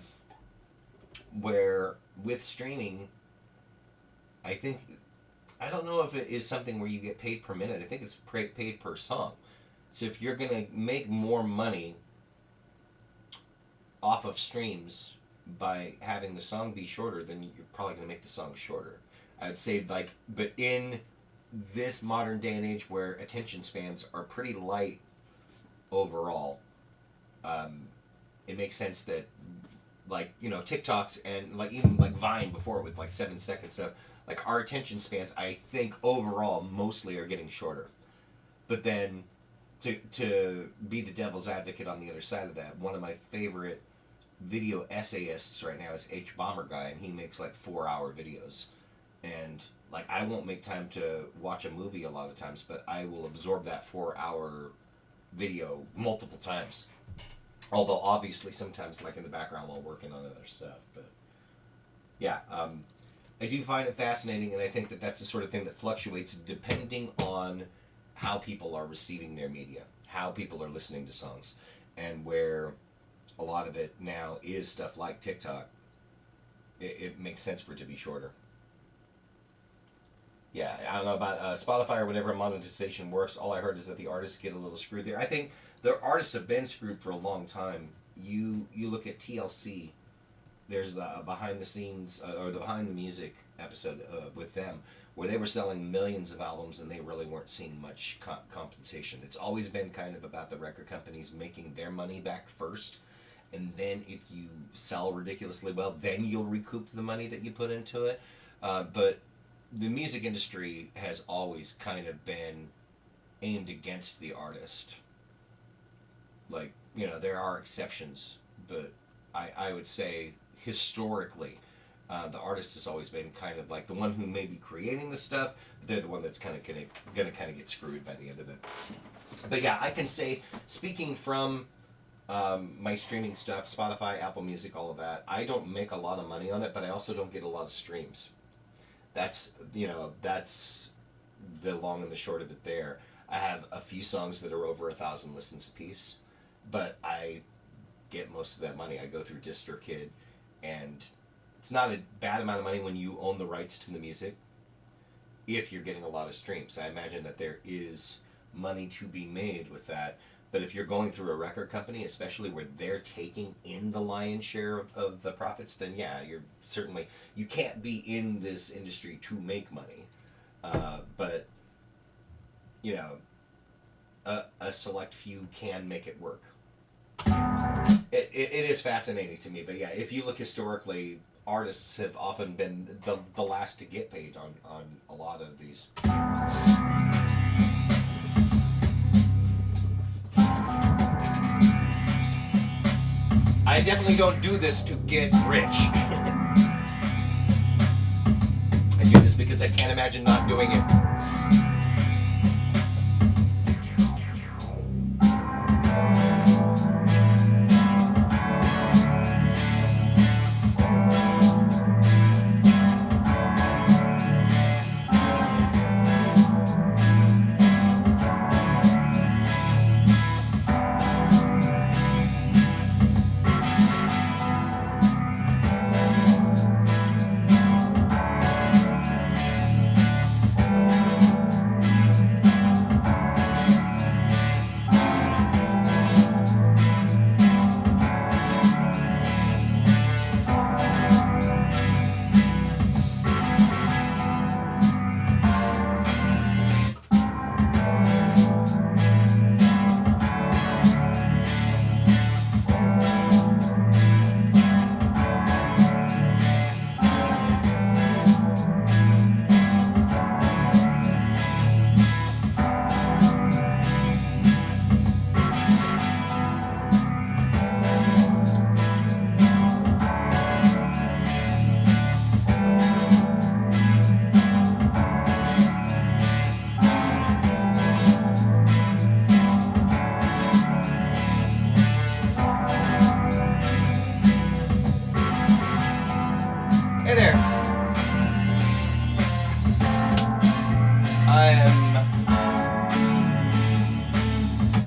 [SPEAKER 1] Where with streaming, I don't know if it is something where you get paid per minute. I think it's paid per song. So if you're gonna make more money off of streams by having the song be shorter, then you're probably going to make the song shorter. I would say, but in this modern day and age where attention spans are pretty light overall, it makes sense that, TikToks and even Vine before with 7 seconds. So our attention spans, I think overall mostly are getting shorter. But then to be the devil's advocate on the other side of that, one of my favorite video essayists right now is H Bomber Guy, and he makes 4-hour videos. And I won't make time to watch a movie a lot of times, but I will absorb that 4-hour video multiple times. Although obviously sometimes like in the background while working on other stuff. But yeah, I do find it fascinating, and I think that that's the sort of thing that fluctuates depending on how people are receiving their media, how people are listening to songs, and where a lot of it now is stuff like TikTok. It makes sense for it to be shorter. Yeah, I don't know about Spotify or whatever monetization works. All I heard is that the artists get a little screwed there. I think the artists have been screwed for a long time. You look at TLC. There's the behind the scenes or the behind the music episode with them where they were selling millions of albums and they really weren't seeing much compensation. It's always been kind of about the record companies making their money back first, and then if you sell ridiculously well, then you'll recoup the money that you put into it. But the music industry has always kind of been aimed against the artist. Like, there are exceptions, but I would say historically, the artist has always been kind of like the one who may be creating the stuff, but they're the one that's kind of gonna kind of get screwed by the end of it. But yeah, I can say, speaking from my streaming stuff, Spotify, Apple Music, all of that, I don't make a lot of money on it, but I also don't get a lot of streams. That's the long and the short of it there. I have a few songs that are over 1,000 listens a piece, but I get most of that money. I go through DistroKid, and it's not a bad amount of money when you own the rights to the music if you're getting a lot of streams. I imagine that there is money to be made with that, but if you're going through a record company, especially where they're taking in the lion's share of the profits, then yeah, you can't be in this industry to make money. But a select few can make it work. It is fascinating to me, but yeah, if you look historically, artists have often been the last to get paid on a lot of these. I definitely don't do this to get rich. I do this because I can't imagine not doing it.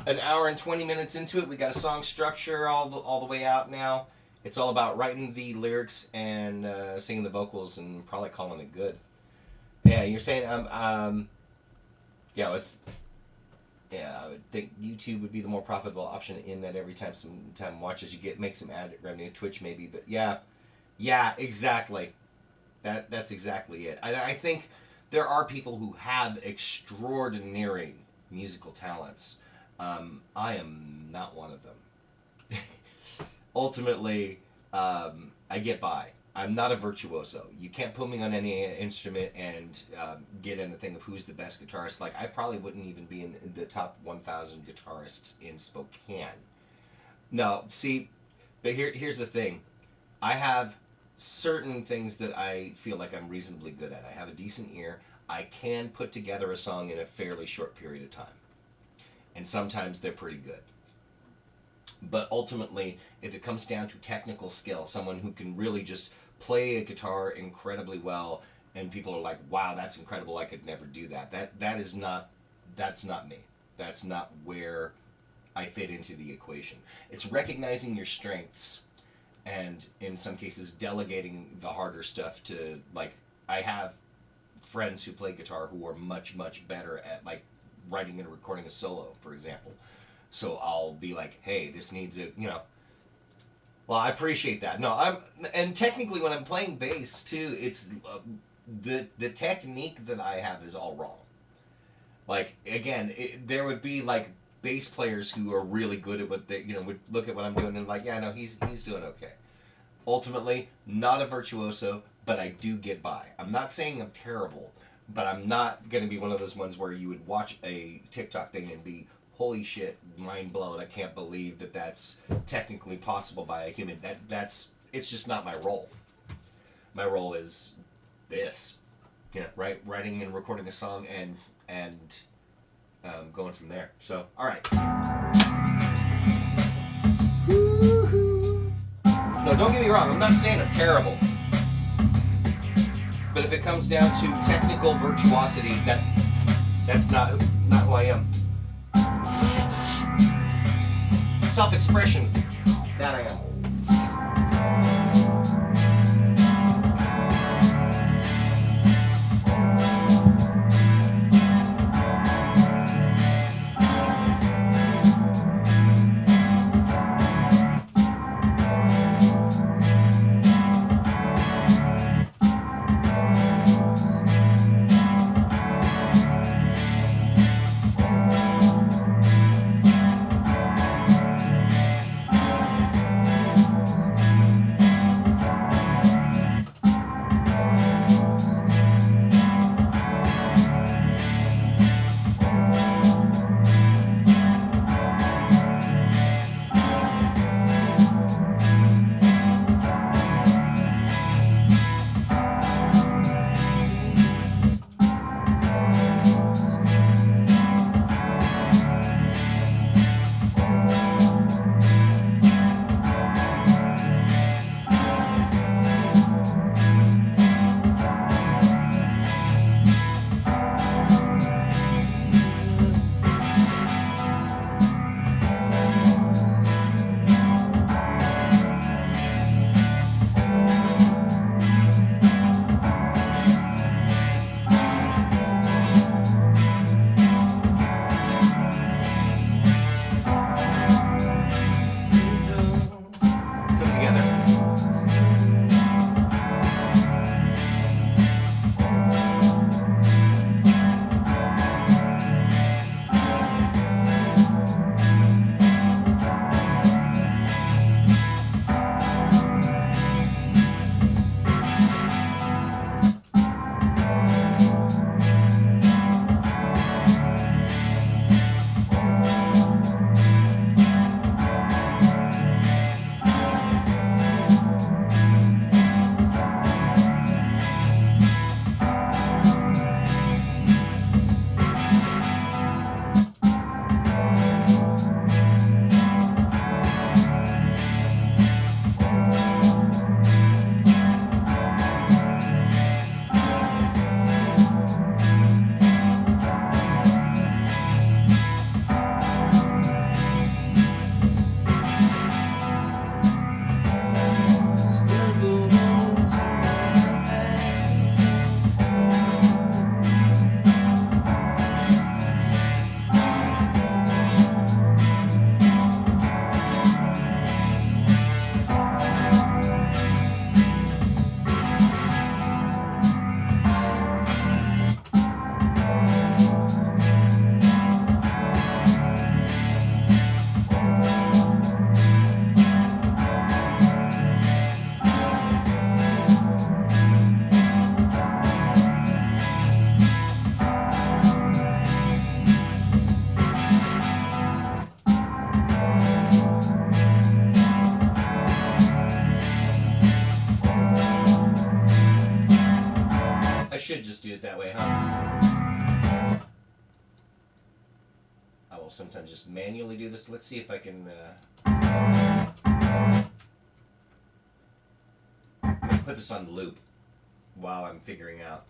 [SPEAKER 1] An hour and 20 minutes into it. We got a song structure all the way out now. It's all about writing the lyrics and singing the vocals and probably calling it good. Yeah, you're saying yeah, I would think YouTube would be the more profitable option in that every time some watches you make some ad revenue. Twitch maybe, but yeah, exactly. That's exactly it. I think there are people who have extraordinary musical talents. I am not one of them. Ultimately, I get by. I'm not a virtuoso. You can't put me on any instrument and get in the thing of who's the best guitarist. Like, I probably wouldn't even be in the top 1,000 guitarists in Spokane. No, see, but here's the thing. I have certain things that I feel like I'm reasonably good at. I have a decent ear. I can put together a song in a fairly short period of time. and sometimes they're pretty good. But ultimately, if it comes down to technical skill, someone who can really just play a guitar incredibly well, and people are like, "Wow, that's incredible! I could never do that." That's not me. That's not where I fit into the equation. It's recognizing your strengths, and in some cases, delegating the harder stuff to, like, I have friends who play guitar who are much better at, like, writing and recording a solo, for example. So I'll be like, "Hey, this needs a, you know." Well, I appreciate that. No, and technically when I'm playing bass too, it's the technique that I have is all wrong. Like, again, there would be like bass players who are really good at what they, would look at what I'm doing and like, yeah, no, he's doing okay. Ultimately, not a virtuoso, but I do get by. I'm not saying I'm terrible, but I'm not going to be one of those ones where you would watch a TikTok thing and be, holy shit, mind blown, I can't believe that that's technically possible by a human. It's just not my role. My role is this, right? Writing and recording a song and going from there. So, all right. No, don't get me wrong, I'm not saying I'm terrible. But if it comes down to technical virtuosity, that's not who I am. Self-expression, that I am. should just do it that way, huh? I will will sometimes just manually do this. Let's see if I can. I'm gonna put this on loop while I'm figuring out.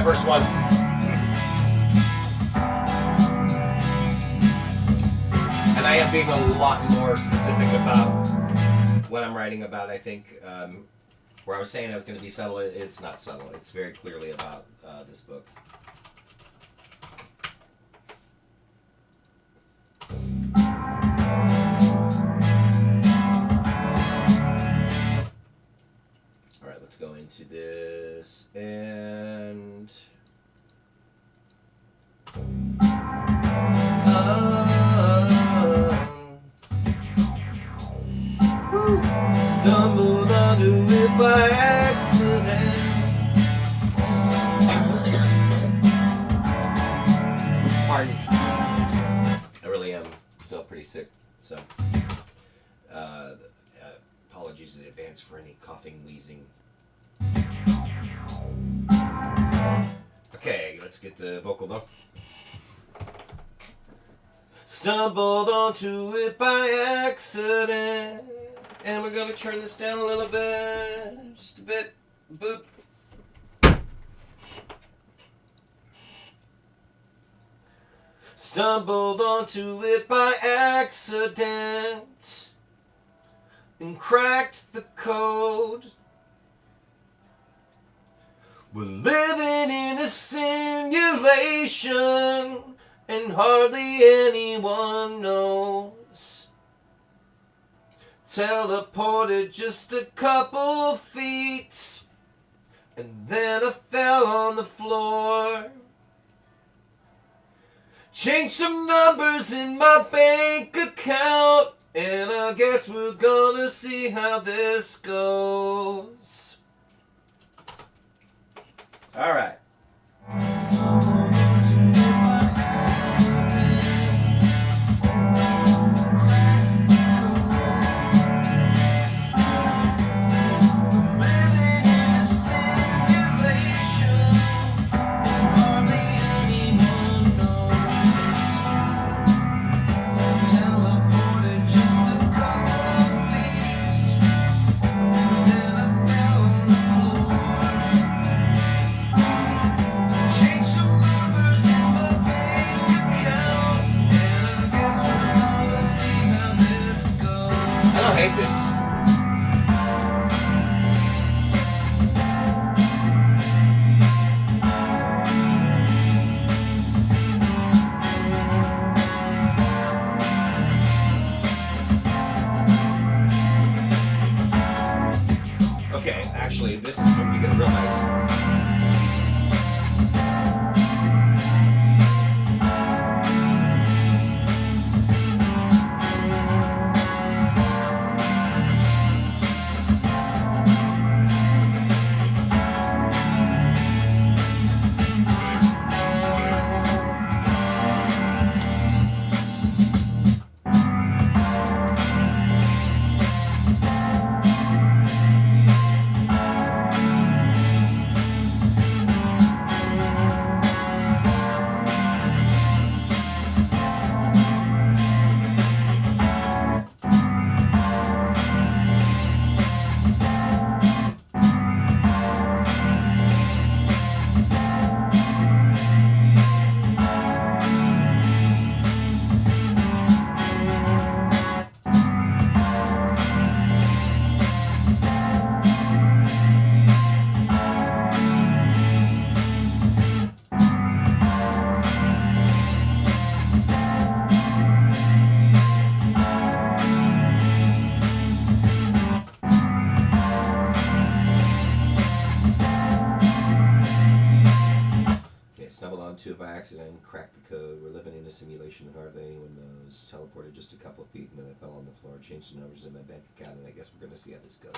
[SPEAKER 1] First one. And I am being a lot more specific about what I'm writing about, I think. Where I was saying I was going to be subtle, it's not subtle. It's very clearly about this book. still pretty sick. So, apologies in advance for any coughing, wheezing. Okay, let's get the vocal though. Stumbled onto it by accident, and we're gonna turn this down a little bit, just a bit. Boop. Stumbled onto it by accident and cracked the code. We're living in a simulation and hardly anyone knows. Teleported just a couple feet and then I fell on the floor. Changed some numbers in my bank account, and I guess we're gonna see how this goes. All right. I don't hate this. Okay, actually, this is what you're gonna realize. Stumbled onto it by accident, cracked the code. We're living in a simulation and hardly anyone knows. Teleported just a couple of feet and then I fell on the floor. Changed the numbers in my bank account, and I guess we're going to see how this goes.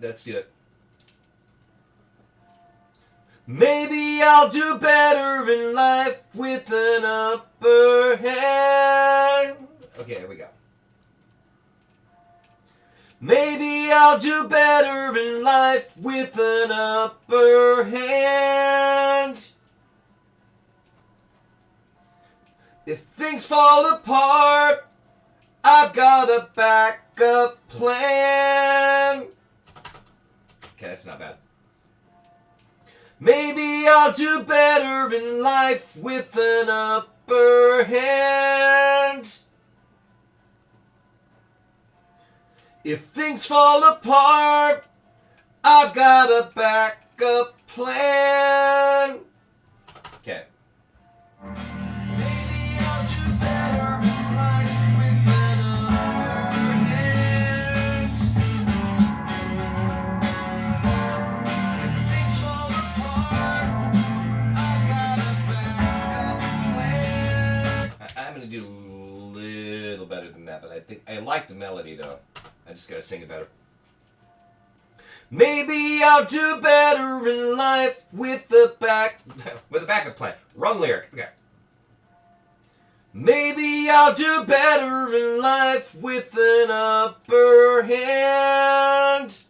[SPEAKER 1] let's do it. Maybe I'll do better in life with an upper hand. Okay, here we go. Maybe I'll do better in life with an upper hand. If things fall apart, I've got a backup plan. Okay, that's not bad. Maybe I'll do better in life with an upper hand. If things fall apart, I've got a backup plan. Okay. Maybe I'll do better in life with an upper hand. If things fall apart, I've got a backup plan. I'm gonna do a little better than that, but I think I like the melody though. I just gotta sing it better. Maybe I'll do better in life with a backup plan. Wrong lyric. Okay. Maybe I'll do better in life with an upper hand.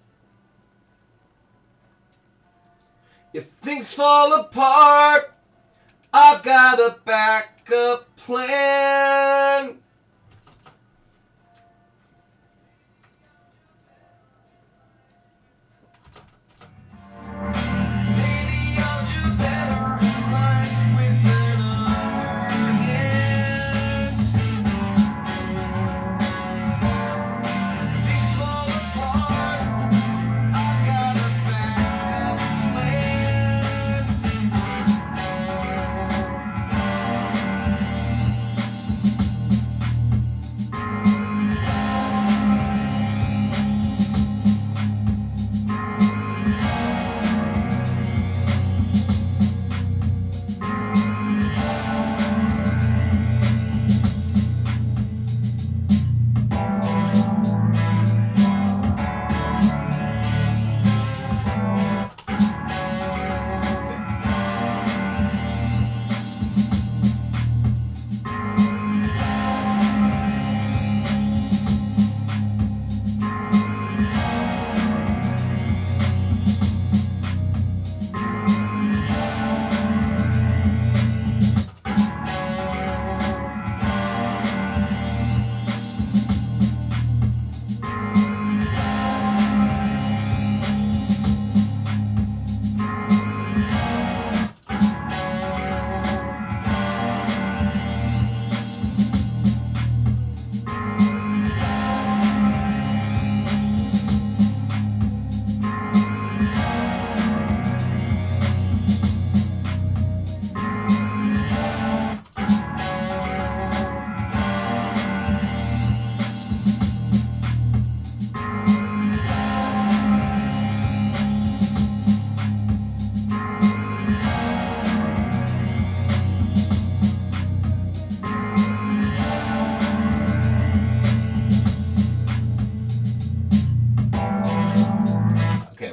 [SPEAKER 1] If things fall apart, I've got a backup plan.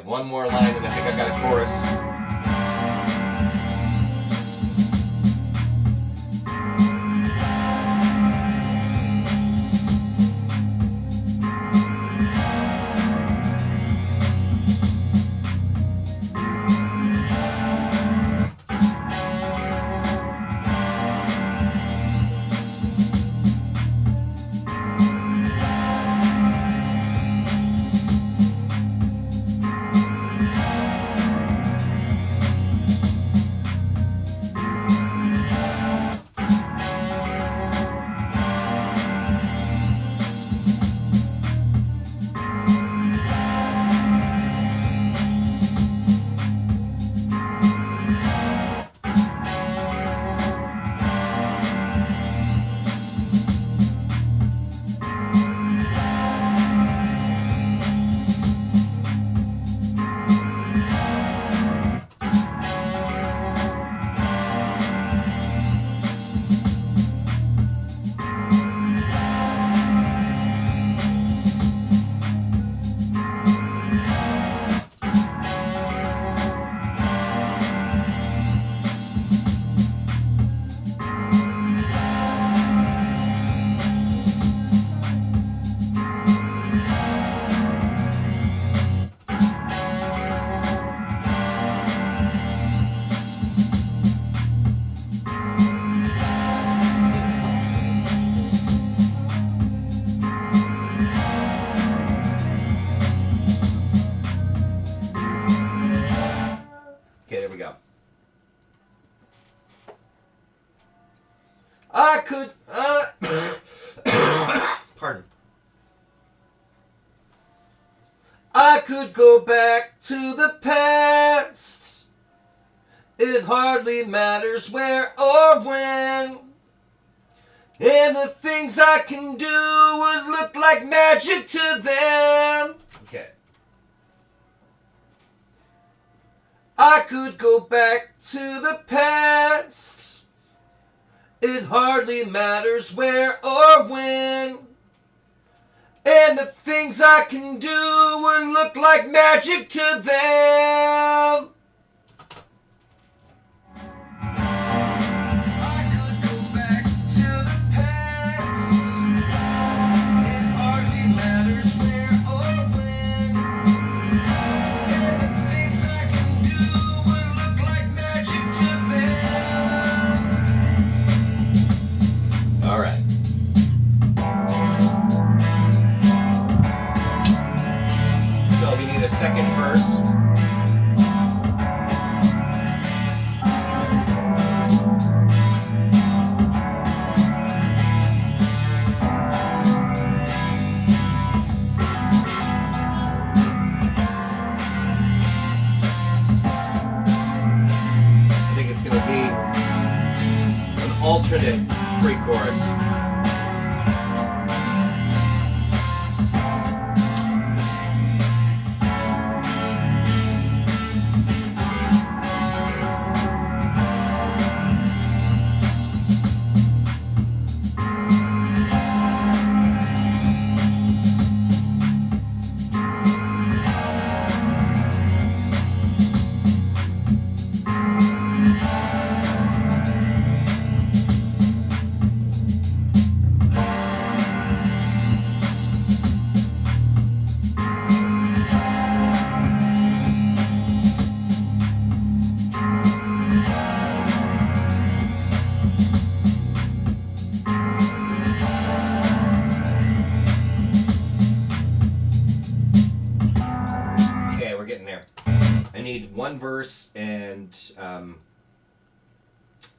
[SPEAKER 1] One more line and I think I got a chorus. could. Pardon. I could go back to the past. It hardly matters where or when. And the things I can do would look like magic to them. Okay. I could go back to the past. It hardly matters where or when. And the things I can do would look like magic to them. I could go back to the past. It hardly matters where or when. And the things I can do would look like magic to them. All right. So we need a second verse. I think it's going to be an alternate pre-chorus. I need one verse, and it's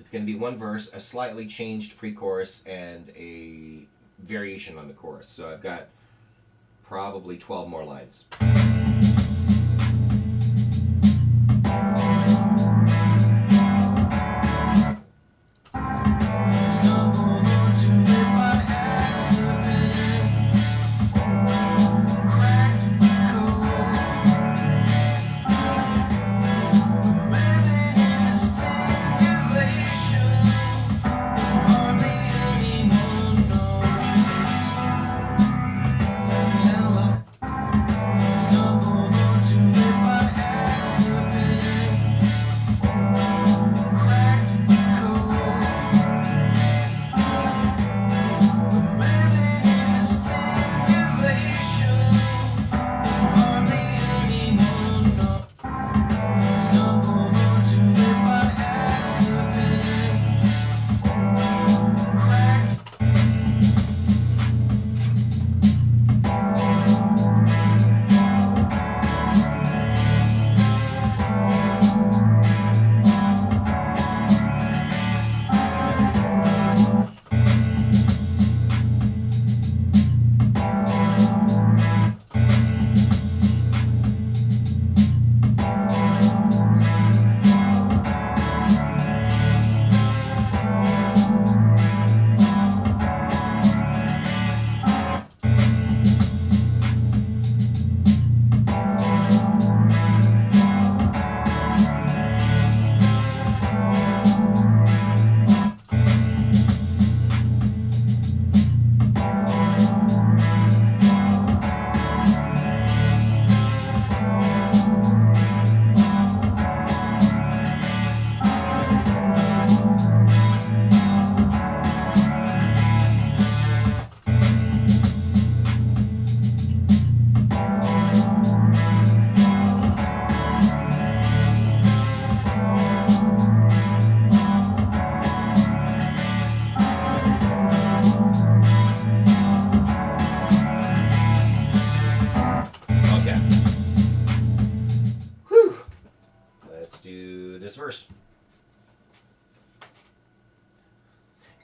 [SPEAKER 1] going to be one verse, a slightly changed pre-chorus, and a variation on the chorus. So I've got probably 12 more lines.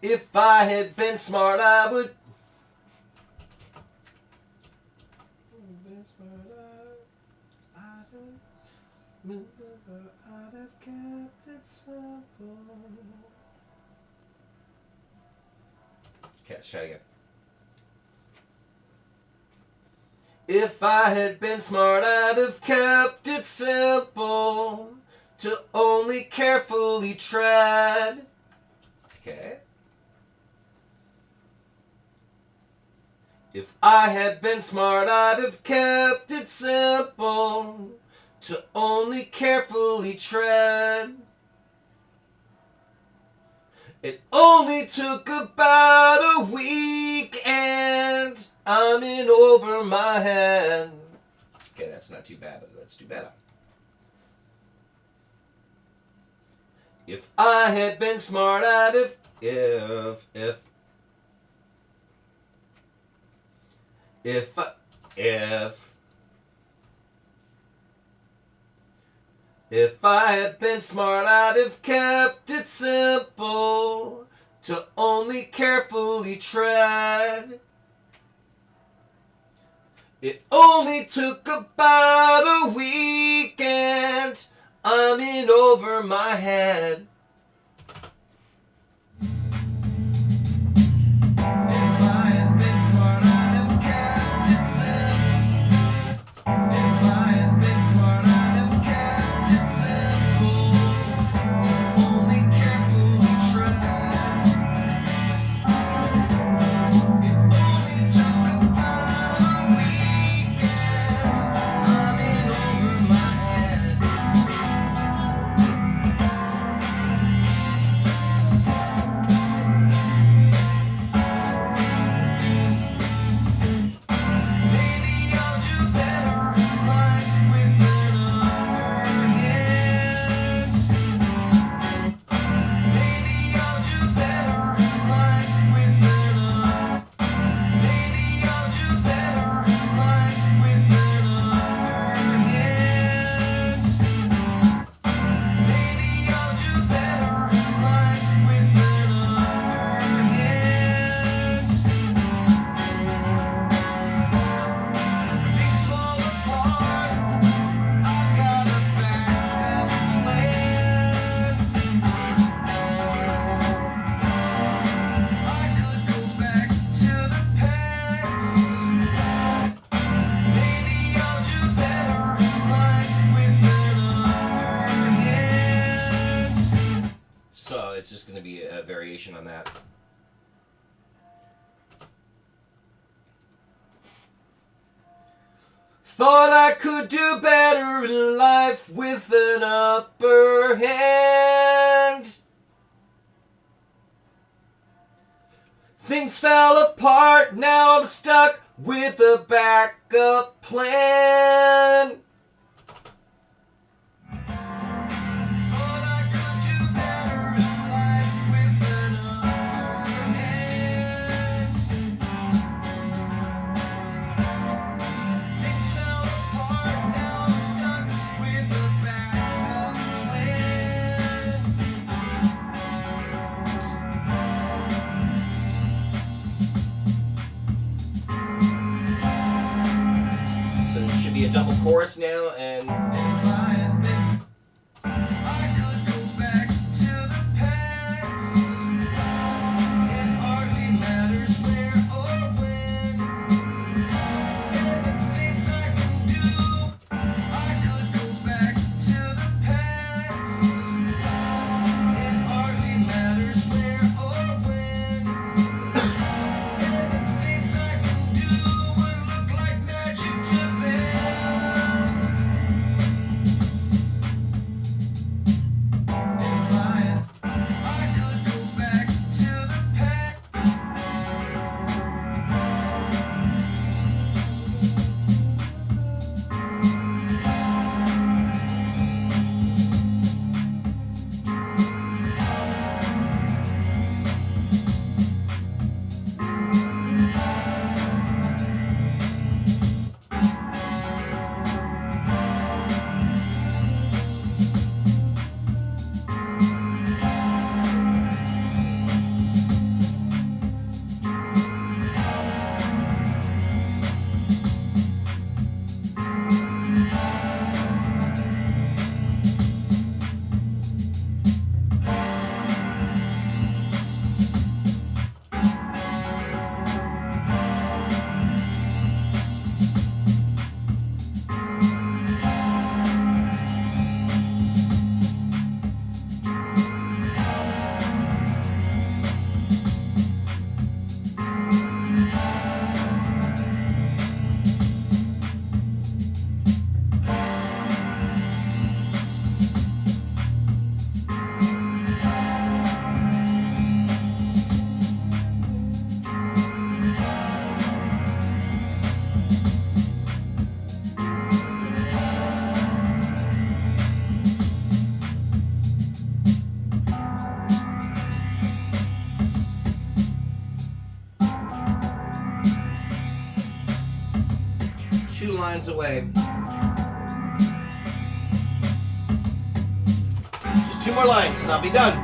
[SPEAKER 1] If I had been smart, I would. I'd have kept it simple. Okay, let's try it again. If I had been smart, I'd have kept it simple to only carefully tread. Okay. If I had been smart, I'd have kept it simple to only carefully tread. It only took about a week and I'm in over my head. Okay, that's not too bad, but let's do better. If I had been smart, I'd have. If I had been smart, I'd have kept it simple to only carefully tread. It only took about a week and I'm in over my head. If I had been smart, I'd have kept it simple. If I had been smart, I'd have kept it simple to only carefully tread. It only took about a week and I'm in over my head. Maybe I'll do better in life with an upper hand. Maybe I'll do better in life with an Maybe I'll do better in life with an upper hand. Maybe I'll do better in life with an upper hand. If things fall apart, I've got a backup plan. I could go back to the past. Maybe I'll do better in life with an upper hand. So it's just going to be a variation on that. Thought I could do better in life with an upper hand. Things fell apart, now I'm stuck with a backup plan. Thought I could do better in life with an upper hand. Things fell apart, now I'm stuck with a backup plan. So it should be a double chorus now, and if I had been, I could go back to the past. It hardly matters where or when. And the things I can do, I could go back to the past. It hardly matters where or when. And the things I can do would look like magic to them. 2 lines away. Just 2 more lines and I'll be done.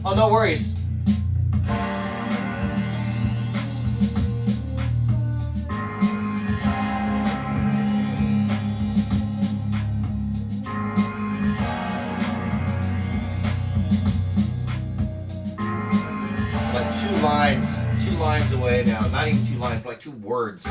[SPEAKER 1] Oh, no worries. Like 2 lines away now. Not even 2 lines, like 2 words.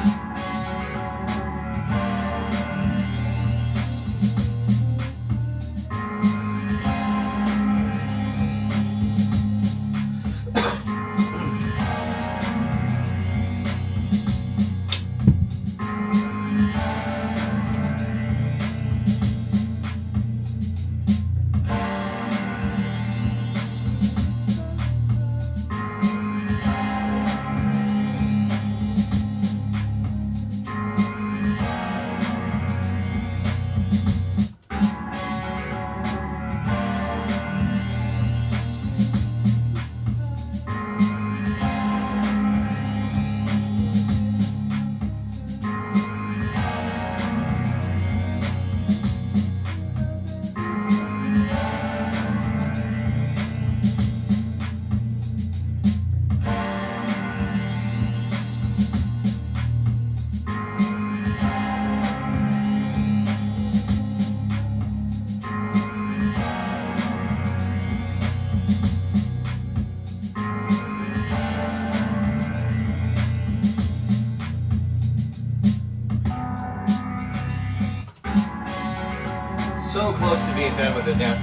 [SPEAKER 1] So close to being done with it now.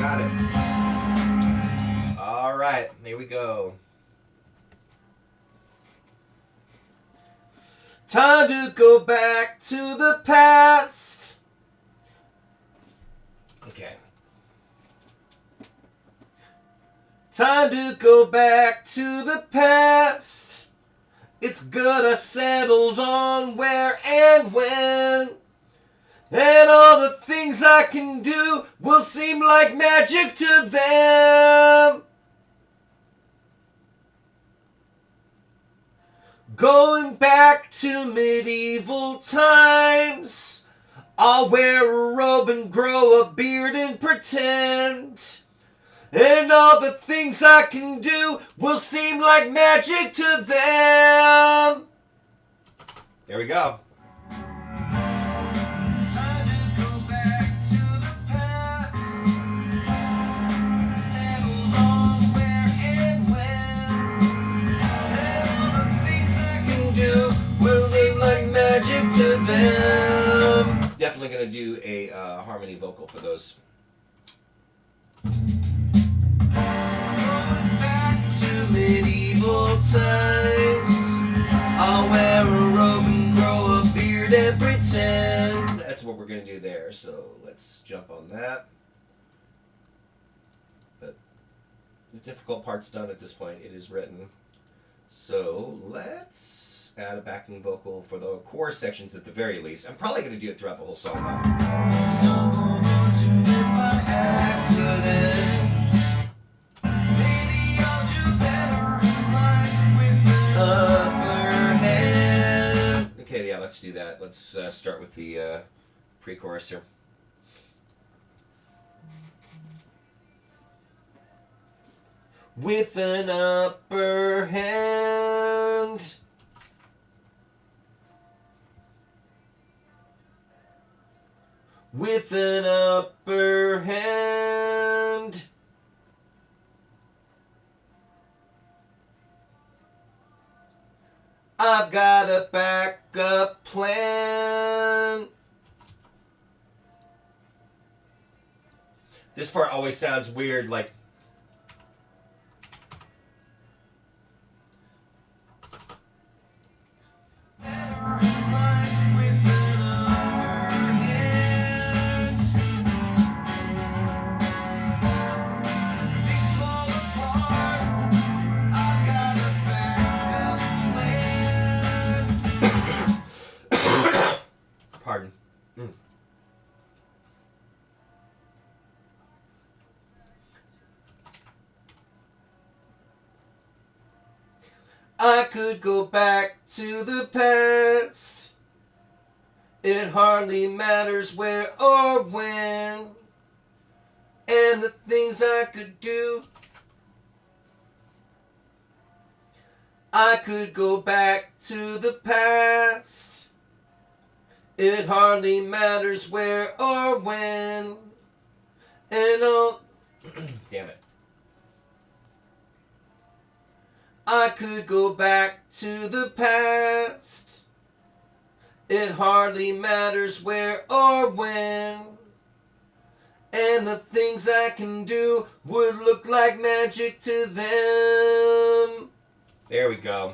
[SPEAKER 1] Got it. All right, here we go. Time to go back to the past. Okay. Time to go back to the past. It's good I settled on where and when. And all the things I can do will seem like magic to them. Going back to medieval times, I'll wear a robe and grow a beard and pretend. And all the things I can do will seem like magic to them. There we go. Time to go back to the past. And along where and when. And all the things I can do will seem like magic to them. Definitely gonna do a harmony vocal for those. Going back to medieval times, I'll wear a robe and grow a beard and pretend. That's what we're gonna do there, so let's jump on that. But the difficult part's done at this point. It is written. So let's add a backing vocal for the chorus sections at the very least. I'm probably gonna do it throughout the whole song though. Stumbled onto it by accident. Maybe I'll do better in life with an upper hand. Okay, yeah, let's do that. Let's start with the pre-chorus here. With an upper hand. With an upper hand. I've got a backup plan. This part always sounds weird, like pardon. I could go back to the past. It hardly matters where or when. And the things I could do. I could go back to the past. It hardly matters where or when. And all... Damn it. I could go back to the past. It hardly matters where or when. And the things I can do would look like magic to them. There we go.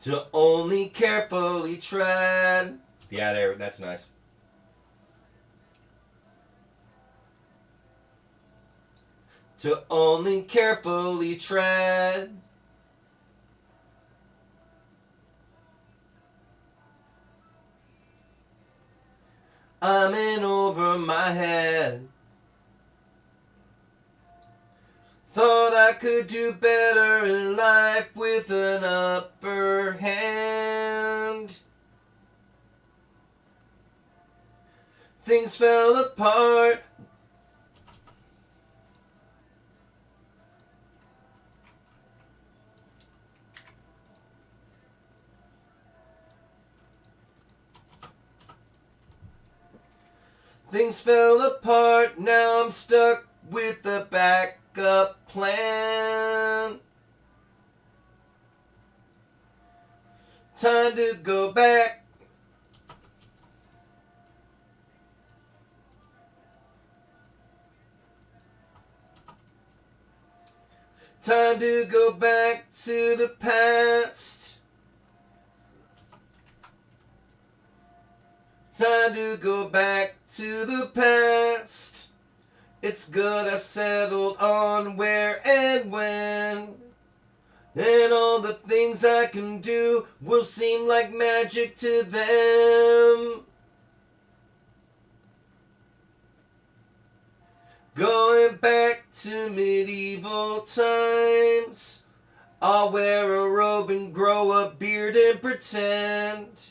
[SPEAKER 1] To only carefully tread. Yeah, there. That's nice. To only carefully tread. I'm in over my head. Thought I could do better in life with an upper hand. Things fell apart. Things fell apart, now I'm stuck with a backup plan. Time to go back. Time Time to go back to the past. Time to go back to the past. It's good I settled on where and when. And all the things I can do will seem like magic to them. Going back to medieval times. I'll wear a robe and grow a beard and pretend.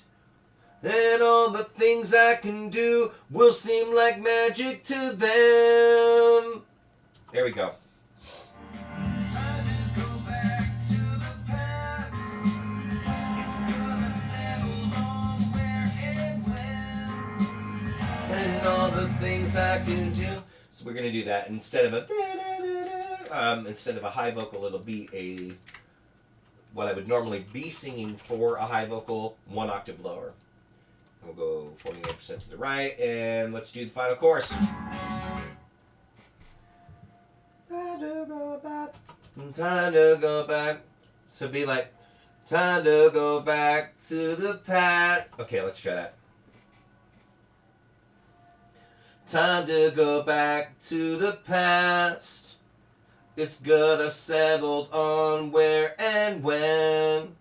[SPEAKER 1] And all the things I can do will seem like magic to them. There we go. Time to go back to the past. It's gonna settle on where and when. And all the things I can do. So we're gonna do that instead of a high vocal. It'll be what I would normally be singing for a high vocal, 1 octave lower. And we'll go 49% to the right, and let's do the final chorus. Time to go back. Time to go back. So be like, time to go back to the past. Okay, let's try that. Time to go back to the past. It's good I settled on where and when.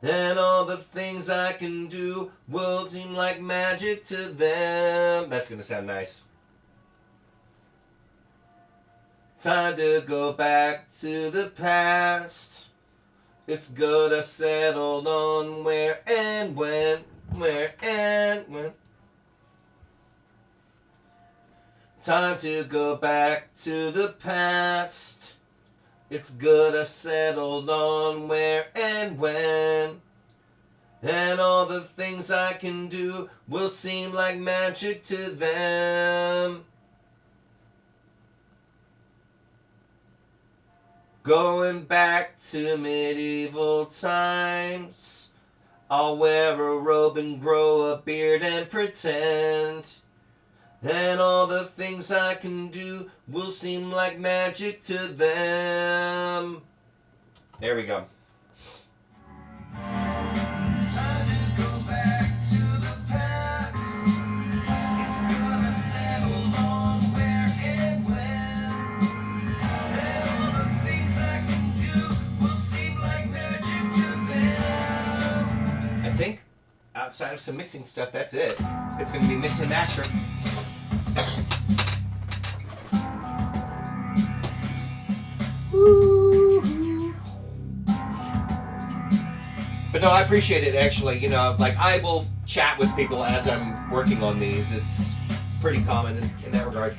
[SPEAKER 1] And all the things I can do will seem like magic to them. That's going to sound nice. Time to go back to the past. It's good I settled on where and when. Where and when. Time to go back to the past. It's good I settled on where and when. And all the things I can do will seem like magic to them. Going back to medieval times. I'll wear a robe and grow a beard and pretend. And all the things I can do will seem like magic to them. There we go. Time to go back to the past. It's gonna settle on where and when. And all the things I can do will seem like magic to them. I think outside of some mixing stuff, that's it. It's gonna be mix and master. But no, I appreciate it actually. You know, like I will chat with people as I'm working on these. It's pretty common in that regard.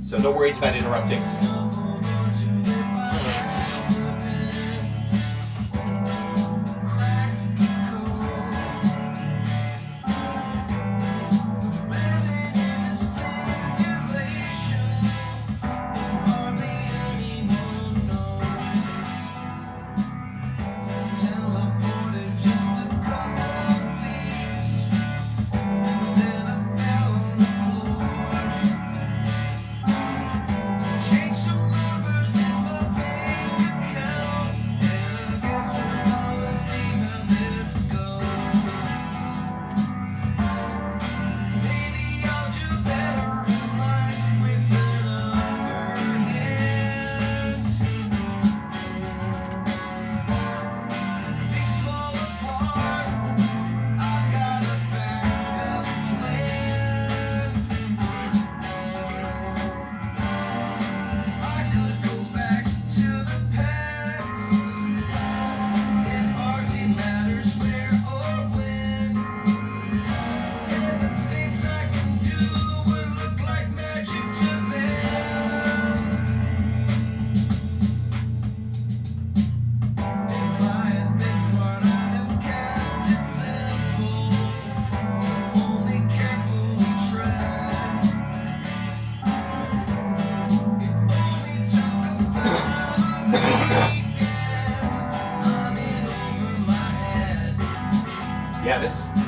[SPEAKER 1] So no worries about interrupting. Yeah,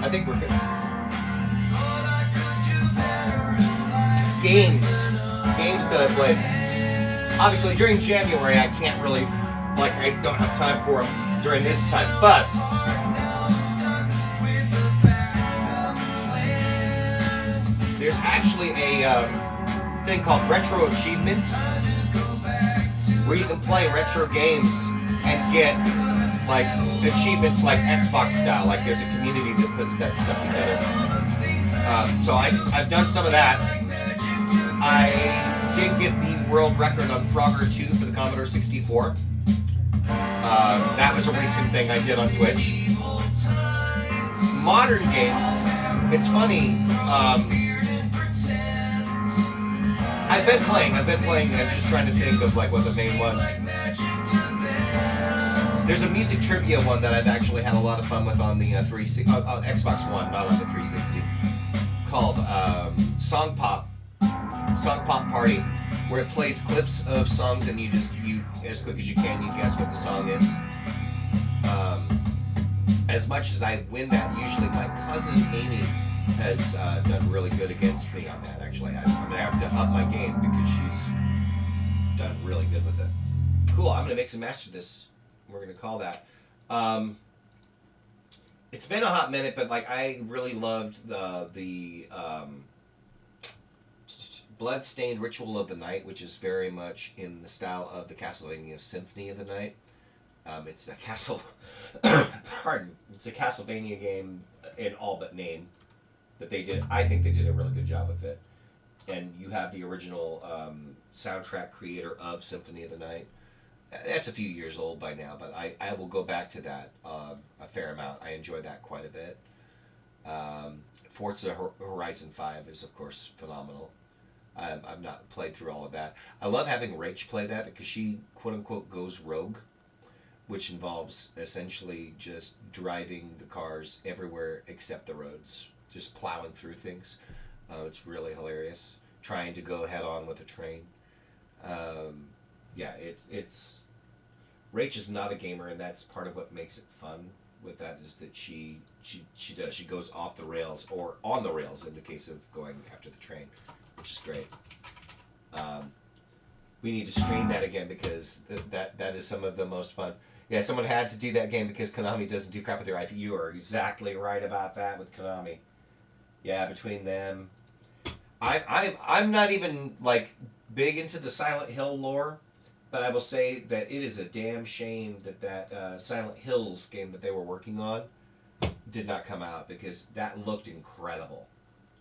[SPEAKER 1] I think we're good. Games that I played. Obviously, during Jamuary, I can't really like I don't have time for them during this time. But there's actually a thing called Retro Achievements where you can play retro games and get like achievements like Xbox style. Like there's a community that puts that stuff together. So I've done some of that. I did get the world record on Frogger 2 for the Commodore 64. That was a recent thing I did on Twitch. Modern games, it's funny. I've been playing. I'm just trying to think of like what the main ones. There's a music trivia one that I've actually had a lot of fun with on the Xbox One, not on the 360, called Song Pop Party, where it plays clips of songs and you as quick as you can, you guess what the song is. As much as I win that, usually my cousin Amy has done really good against me on that. Actually, I'm gonna have to up my game because she's done really good with it. Cool. I'm gonna mix and master this. We're gonna call that. It's been a hot minute, but like I really loved the Bloodstained Ritual of the Night, which is very much in the style of the Castlevania Symphony of the Night. It's a it's a Castlevania game in all but name that they did. I think they did a really good job with it. And you have the original soundtrack creator of Symphony of the Night. That's a few years old by now, but I will go back to that a fair amount. I enjoy that quite a bit. Forza Horizon 5 is, of course, phenomenal. I've not played through all of that. I love having Rach play that because she, quote-unquote, goes rogue, which involves essentially just driving the cars everywhere except the roads, just plowing through things. It's really hilarious. Trying to go head-on with a train. Yeah, it's Rach is not a gamer, and that's part of what makes it fun with that is that she goes off the rails or on the rails in the case of going after the train, which is great. We need to stream that again because that is some of the most fun. Yeah, someone had to do that game because Konami doesn't do crap with their IP. You are exactly right about that with Konami. Yeah, between them, I'm not even like big into the Silent Hill lore. But I will say that it is a damn shame that Silent Hills game that they were working on did not come out because that looked incredible.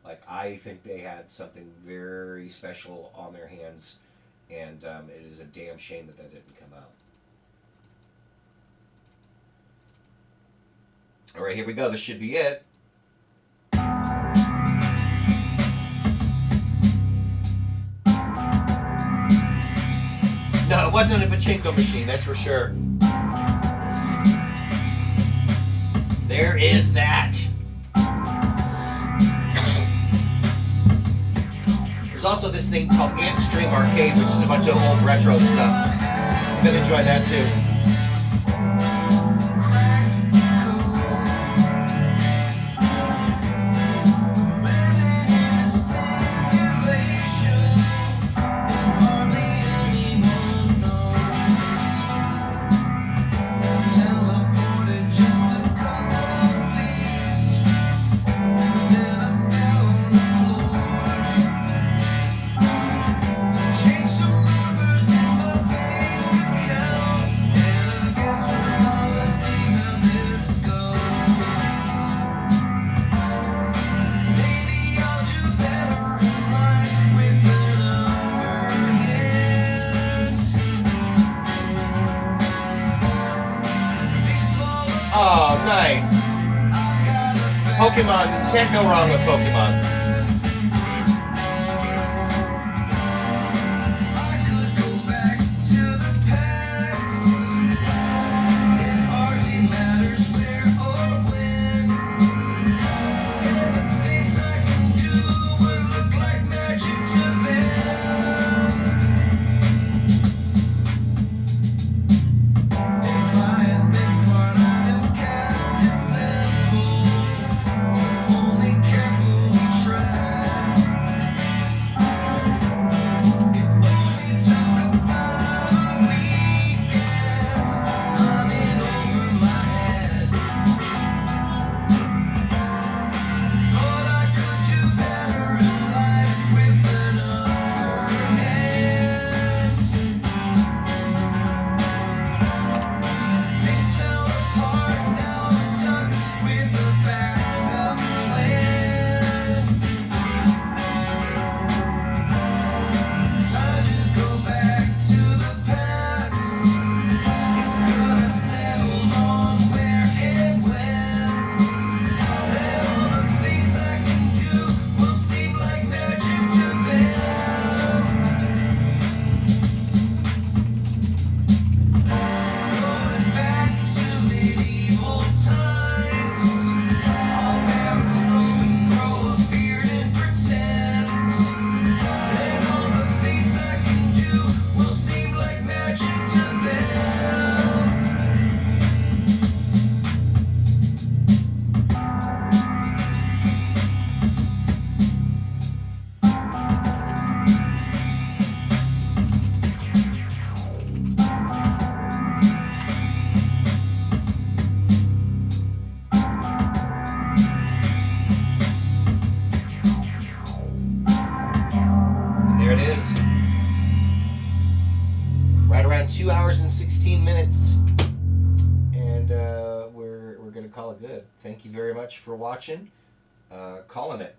[SPEAKER 1] Like, I think they had something very special on their hands, and it is a damn shame that didn't come out. All right, here we go. This should be it. No, it wasn't a pachinko machine, that's for sure. There is that. There's also this thing called Antstream Arcade, which is a bunch of old retro stuff. I'm gonna enjoy that too. Oh, nice. Pokemon. Can't go wrong with Pokemon.
[SPEAKER 2] Only carefully try.
[SPEAKER 1] 2 hours and 16 minutes. And we're going to call it good. Thank you very much for watching. Calling it.